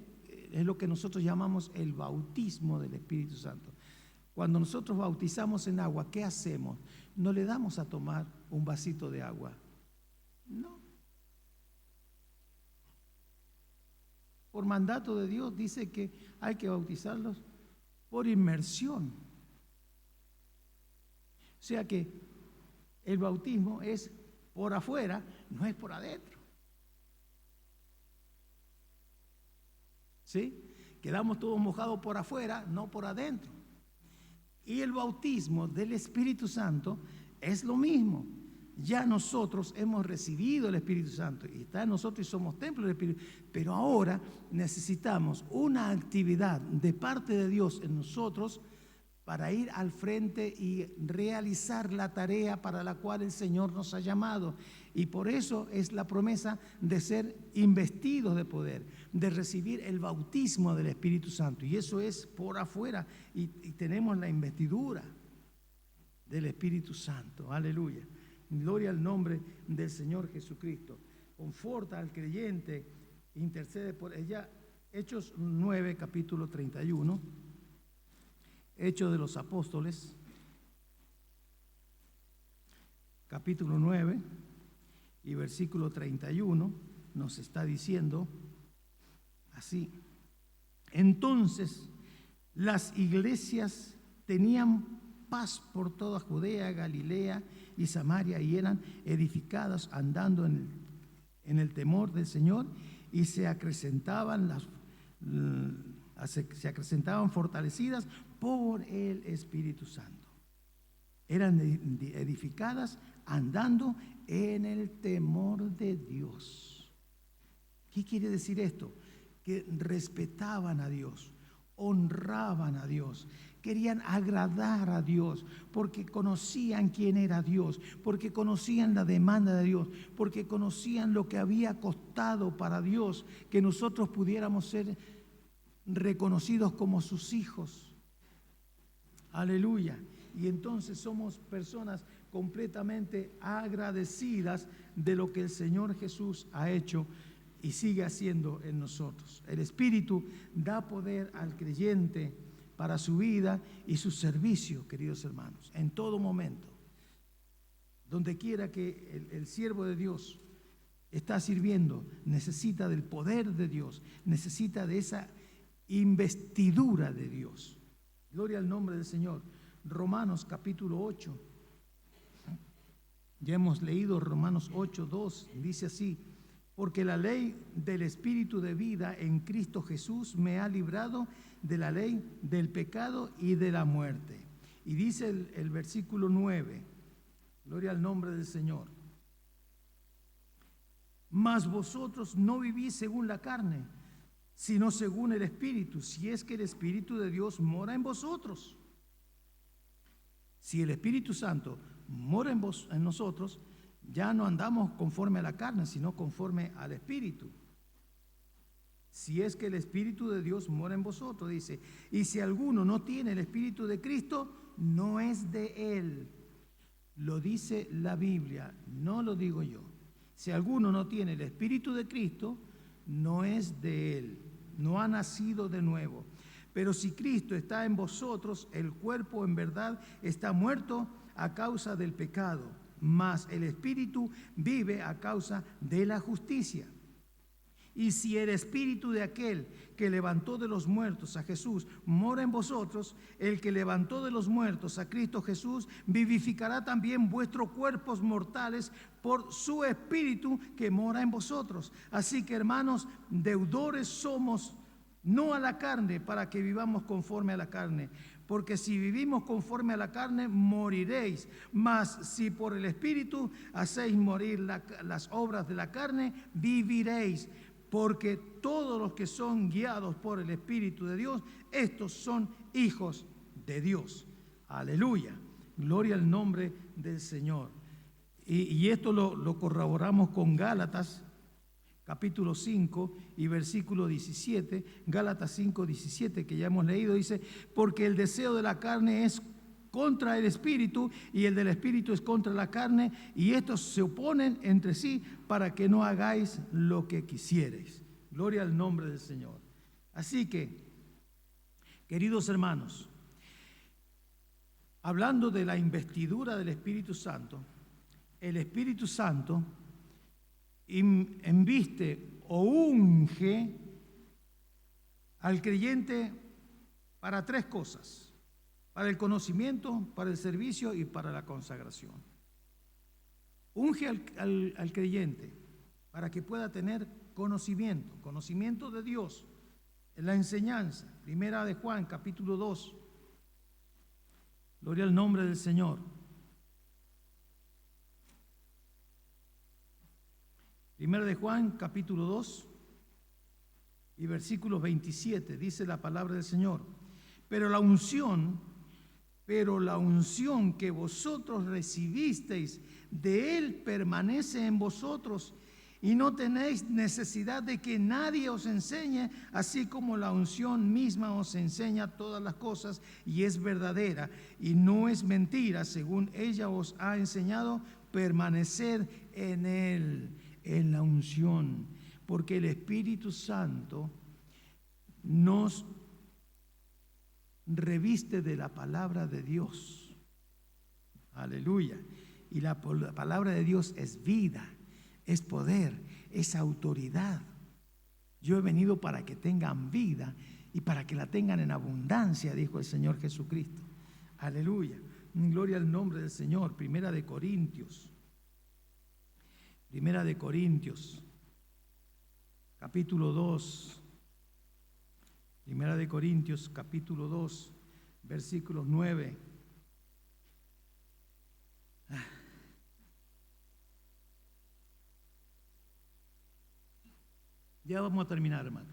lo que nosotros llamamos el bautismo del Espíritu Santo. Cuando nosotros bautizamos en agua, ¿qué hacemos? No le damos a tomar un vasito de agua, no. Por mandato de Dios dice que hay que bautizarlos por inmersión. O sea que el bautismo es por afuera, no es por adentro. ¿Sí? Quedamos todos mojados por afuera, no por adentro. Y el bautismo del Espíritu Santo es lo mismo. Ya nosotros hemos recibido el Espíritu Santo y está en nosotros y somos templo del Espíritu. Pero ahora necesitamos una actividad de parte de Dios en nosotros para ir al frente y realizar la tarea para la cual el Señor nos ha llamado. Y por eso es la promesa de ser investidos de poder, de recibir el bautismo del Espíritu Santo. Y eso es por afuera. Y tenemos la investidura del Espíritu Santo. Aleluya. Gloria al nombre del Señor Jesucristo. Conforta al creyente, intercede por ella. Hechos 9, capítulo 31. Hechos de los Apóstoles, capítulo 9 y versículo 31, nos está diciendo así: entonces las iglesias tenían paz por toda Judea, Galilea y Samaria, y eran edificadas andando en el temor del Señor, y se acrecentaban fortalecidas por el Espíritu Santo. Eran edificadas andando en el temor de Dios. ¿Qué quiere decir esto? Que respetaban a Dios, honraban a Dios, querían agradar a Dios, porque conocían quién era Dios, porque conocían la demanda de Dios, porque conocían lo que había costado para Dios que nosotros pudiéramos ser reconocidos como sus hijos. Aleluya. Y entonces somos personas completamente agradecidas de lo que el Señor Jesús ha hecho y sigue haciendo en nosotros. El Espíritu da poder al creyente para su vida y su servicio, queridos hermanos, en todo momento. Donde quiera que el siervo de Dios está sirviendo, necesita del poder de Dios, necesita de esa investidura de Dios. Gloria al nombre del Señor. Romanos capítulo 8. Ya hemos leído Romanos 8:2. Dice así: porque la ley del Espíritu de vida en Cristo Jesús me ha librado de la ley del pecado y de la muerte. Y dice el versículo 9. Gloria al nombre del Señor. Mas vosotros no vivís según la carne, sino según el Espíritu, si es que el Espíritu de Dios mora en vosotros. Si el Espíritu Santo mora en nosotros, ya no andamos conforme a la carne, sino conforme al Espíritu. Si es que el Espíritu de Dios mora en vosotros, dice, y si alguno no tiene el Espíritu de Cristo, no es de él. Lo dice la Biblia, no lo digo yo. Si alguno no tiene el Espíritu de Cristo, no es de él, no ha nacido de nuevo. Pero si Cristo está en vosotros, el cuerpo en verdad está muerto a causa del pecado, mas el Espíritu vive a causa de la justicia. Y si el Espíritu de aquel que levantó de los muertos a Jesús mora en vosotros, el que levantó de los muertos a Cristo Jesús vivificará también vuestros cuerpos mortales por su Espíritu que mora en vosotros. Así que, hermanos, deudores somos, no a la carne, para que vivamos conforme a la carne. Porque si vivimos conforme a la carne, moriréis. Mas si por el Espíritu hacéis morir las obras de la carne, viviréis. Porque todos los que son guiados por el Espíritu de Dios, estos son hijos de Dios. Aleluya. Gloria al nombre del Señor. Y esto lo corroboramos con Gálatas, capítulo 5 y versículo 17. Gálatas 5, 17, que ya hemos leído, dice: porque el deseo de la carne es contra el Espíritu, y el del Espíritu es contra la carne, y estos se oponen entre sí para que no hagáis lo que quisiereis. Gloria al nombre del Señor. Así que, queridos hermanos, hablando de la investidura del Espíritu Santo, el Espíritu Santo embiste o unge al creyente para tres cosas: para el conocimiento, para el servicio y para la consagración. Unge al creyente para que pueda tener conocimiento de Dios, en la enseñanza. Primera de Juan, capítulo 2. Gloria al nombre del Señor. Primera de Juan, capítulo 2 y versículo 27, dice la palabra del Señor: pero la unción pero la unción que vosotros recibisteis de Él permanece en vosotros, y no tenéis necesidad de que nadie os enseñe, así como la unción misma os enseña todas las cosas y es verdadera y no es mentira, según ella os ha enseñado. Permanecer en Él, en la unción, porque el Espíritu Santo nos reviste de la palabra de Dios. Aleluya. Y la palabra de Dios es vida, es poder, es autoridad. Yo he venido para que tengan vida y para que la tengan en abundancia, dijo el Señor Jesucristo. Aleluya. Gloria al nombre del Señor. Primera de Corintios, capítulo 2. Primera de Corintios, capítulo 2, versículos 9. Ya vamos a terminar, hermano.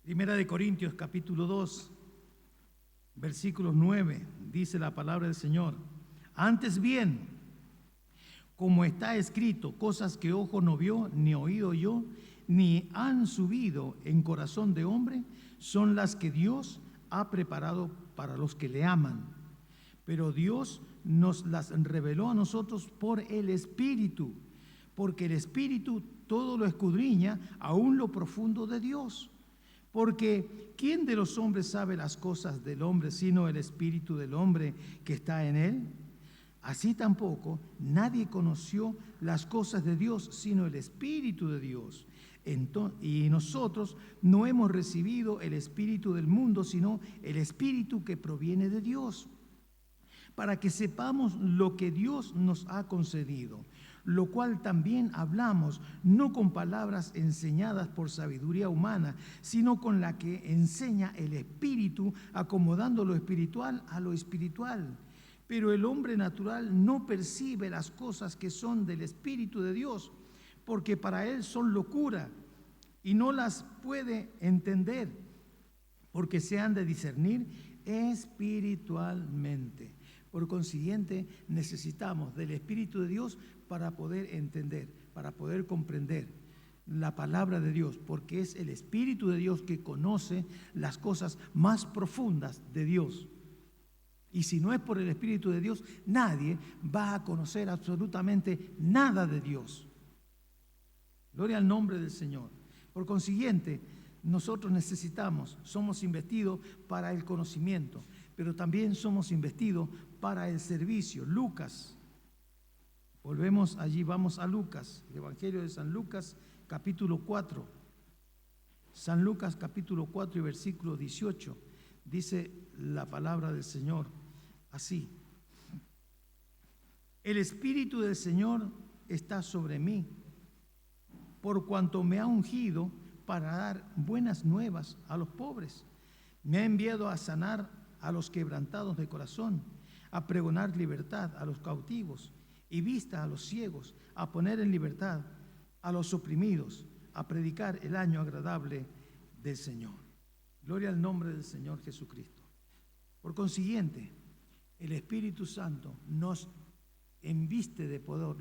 Primera de Corintios, capítulo 2, versículos 9, dice la palabra del Señor. Antes bien, como está escrito, cosas que ojo no vio, ni oído oyó, ni han subido en corazón de hombre, son las que Dios ha preparado para los que le aman. Pero Dios nos las reveló a nosotros por el Espíritu, porque el Espíritu todo lo escudriña, aún lo profundo de Dios. Porque ¿quién de los hombres sabe las cosas del hombre sino el Espíritu del hombre que está en él? Así tampoco nadie conoció las cosas de Dios sino el Espíritu de Dios. Y nosotros no hemos recibido el espíritu del mundo, sino el Espíritu que proviene de Dios, para que sepamos lo que Dios nos ha concedido, lo cual también hablamos, no con palabras enseñadas por sabiduría humana, sino con la que enseña el Espíritu, acomodando lo espiritual a lo espiritual. Pero el hombre natural no percibe las cosas que son del Espíritu de Dios, porque para él son locura y no las puede entender, porque se han de discernir espiritualmente. Por consiguiente, necesitamos del Espíritu de Dios para poder entender, para poder comprender la palabra de Dios, porque es el Espíritu de Dios que conoce las cosas más profundas de Dios. Y si no es por el Espíritu de Dios, nadie va a conocer absolutamente nada de Dios. Gloria al nombre del Señor. Por consiguiente, nosotros somos investidos para el conocimiento, pero también somos investidos para el servicio. Lucas, volvemos allí, vamos a Lucas, el Evangelio de San Lucas, capítulo 4. San Lucas, capítulo 4 y versículo 18, dice la palabra del Señor así: el Espíritu del Señor está sobre mí, por cuanto me ha ungido para dar buenas nuevas a los pobres. Me ha enviado a sanar a los quebrantados de corazón, a pregonar libertad a los cautivos y vista a los ciegos, a poner en libertad a los oprimidos, a predicar el año agradable del Señor. Gloria al nombre del Señor Jesucristo. Por consiguiente, el Espíritu Santo nos embiste de poder,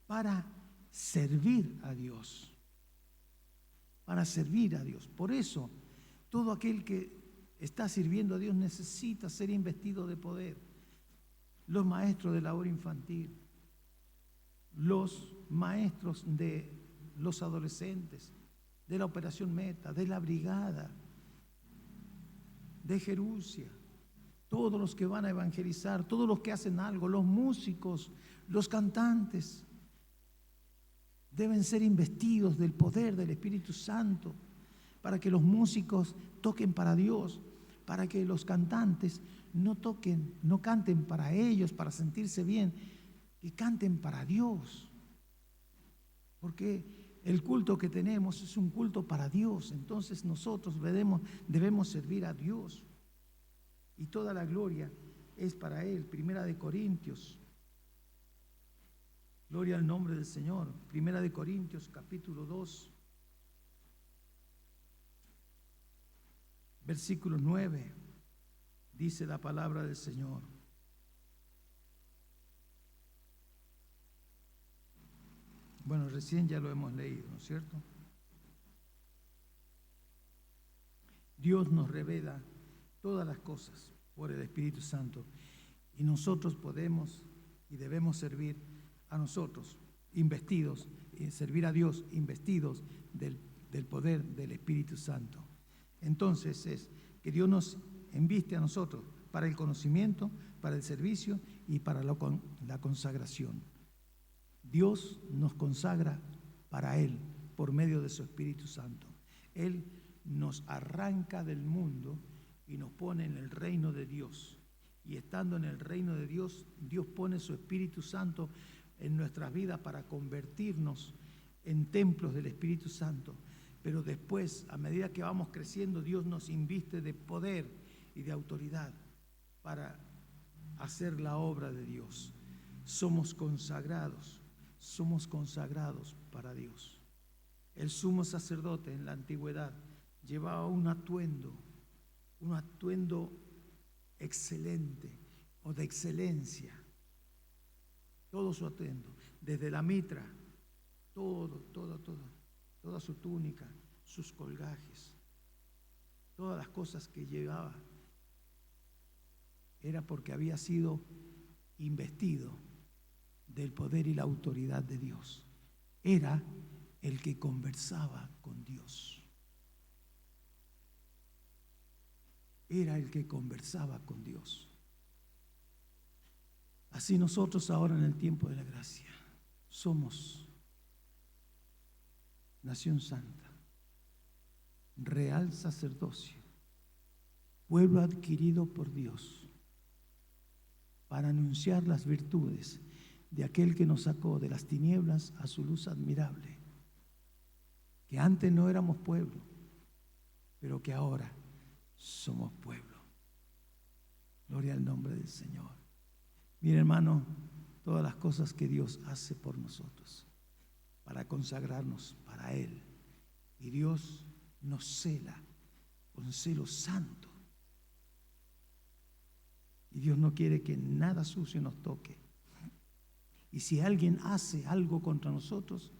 para servir a Dios, para servir a Dios. Por eso, todo aquel que está sirviendo a Dios necesita ser investido de poder. Los maestros de la obra infantil, los maestros de los adolescentes, de la Operación Meta, de la Brigada, de Jerusia, todos los que van a evangelizar, todos los que hacen algo, los músicos, los cantantes, deben ser investidos del poder del Espíritu Santo, para que los músicos toquen para Dios, para que los cantantes no canten para ellos, para sentirse bien, que canten para Dios. Porque el culto que tenemos es un culto para Dios, entonces nosotros debemos servir a Dios. Y toda la gloria es para Él. Primera de Corintios. Gloria al nombre del Señor. Primera de Corintios, capítulo 2, versículo 9. Dice la palabra del Señor. Bueno, recién ya lo hemos leído, ¿no es cierto? Dios nos revela todas las cosas por el Espíritu Santo y nosotros podemos y debemos servir a nosotros, investidos, y servir a Dios, investidos del poder del Espíritu Santo. Entonces es que Dios nos enviste a nosotros para el conocimiento, para el servicio y para la consagración. Dios nos consagra para Él por medio de su Espíritu Santo. Él nos arranca del mundo y nos pone en el reino de Dios. Y estando en el reino de Dios, Dios pone su Espíritu Santo en nuestras vidas para convertirnos en templos del Espíritu Santo. Pero después, a medida que vamos creciendo, Dios nos inviste de poder y de autoridad para hacer la obra de Dios. Somos consagrados para Dios. El sumo sacerdote en la antigüedad llevaba un atuendo excelente o de excelencia. Todo su atuendo, desde la mitra, toda su túnica, sus colgajes, todas las cosas que llevaba, era porque había sido investido del poder y la autoridad de Dios. Era el que conversaba con Dios. Era el que conversaba con Dios. Así nosotros ahora en el tiempo de la gracia somos nación santa, real sacerdocio, pueblo adquirido por Dios para anunciar las virtudes de aquel que nos sacó de las tinieblas a su luz admirable, que antes no éramos pueblo, pero que ahora somos pueblo. Gloria al nombre del Señor. Mire, hermano, todas las cosas que Dios hace por nosotros para consagrarnos para Él, y Dios nos cela con celo santo, y Dios no quiere que nada sucio nos toque. Y si alguien hace algo contra nosotros,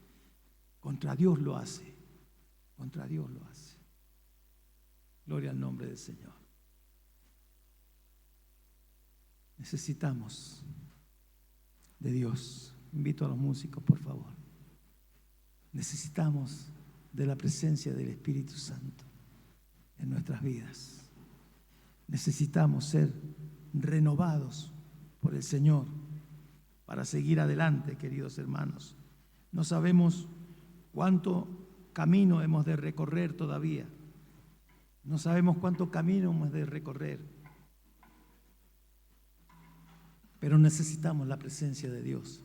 contra Dios lo hace. Contra Dios lo hace. Gloria al nombre del Señor. Necesitamos de Dios. Invito a los músicos, por favor. Necesitamos de la presencia del Espíritu Santo en nuestras vidas. Necesitamos ser renovados por el Señor para seguir adelante, queridos hermanos. No sabemos cuánto camino hemos de recorrer todavía. No sabemos cuánto camino hemos de recorrer. Pero necesitamos la presencia de Dios.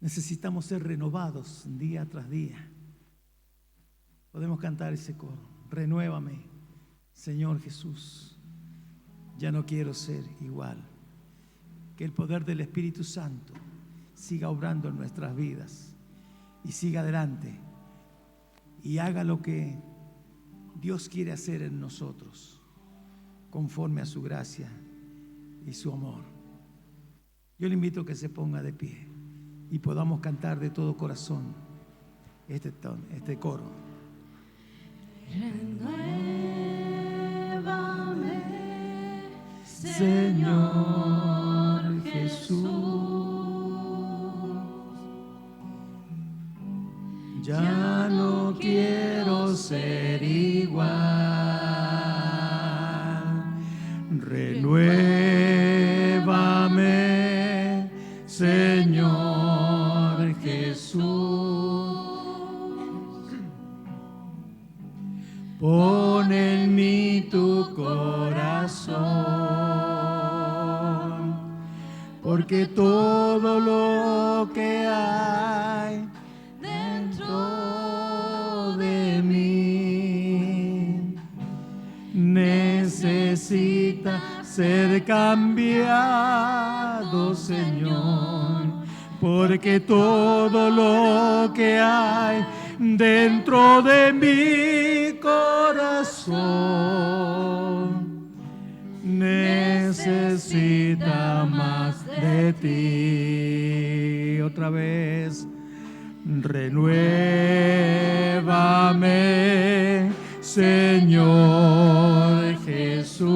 Necesitamos ser renovados día tras día. Podemos cantar ese coro. Renuévame, Señor Jesús. Ya no quiero ser igual. Que el poder del Espíritu Santo siga obrando en nuestras vidas y siga adelante y haga lo que Dios quiere hacer en nosotros conforme a su gracia y su amor. Yo le invito a que se ponga de pie y podamos cantar de todo corazón este coro. Renuévame, Señor Jesús. Ya no quiero ser igual. Renuévame, Señor Jesús. Pon en mí tu corazón, porque todo lo que hay dentro de mí necesita ser cambiado, Señor, porque todo lo que hay dentro de mi corazón otra vez. Renuévame, Señor Jesús.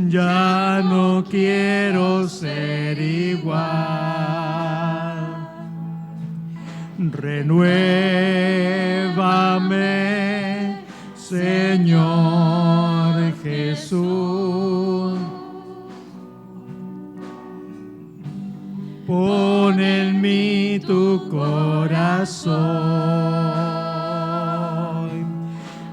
Ya no quiero ser igual. Renuévame, Señor Jesús. Pon en mí tu corazón,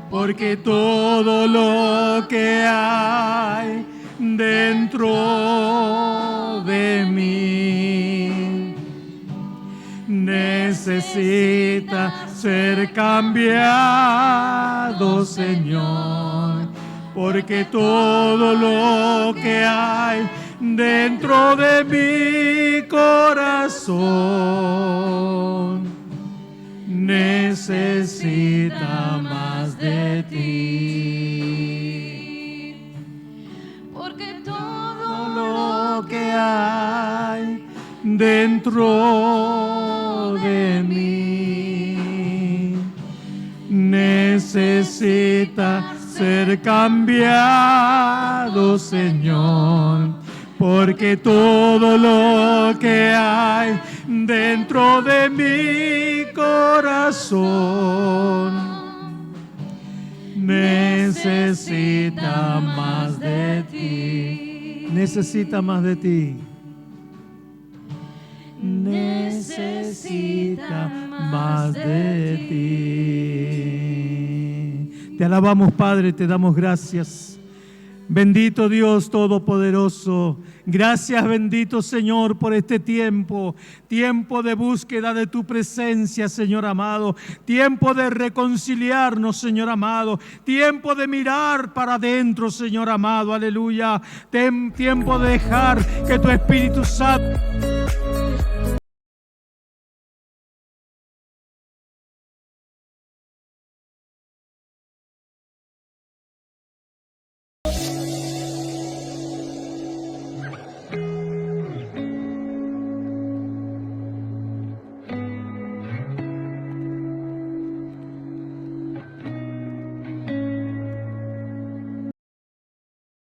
porque todo lo que hay dentro de mí necesita ser cambiado, Señor, porque todo lo que hay dentro de mi corazón necesita más de ti, porque todo lo que hay dentro de mí necesita ser cambiado, Señor, porque todo lo que hay dentro de mi corazón necesita más de ti. Necesita más de ti. Necesita más de ti. Te alabamos, Padre, te damos gracias. Bendito Dios Todopoderoso, gracias bendito Señor por este tiempo de búsqueda de tu presencia, Señor amado, tiempo de reconciliarnos, Señor amado, tiempo de mirar para adentro, Señor amado, aleluya, tiempo de dejar que tu Espíritu Santo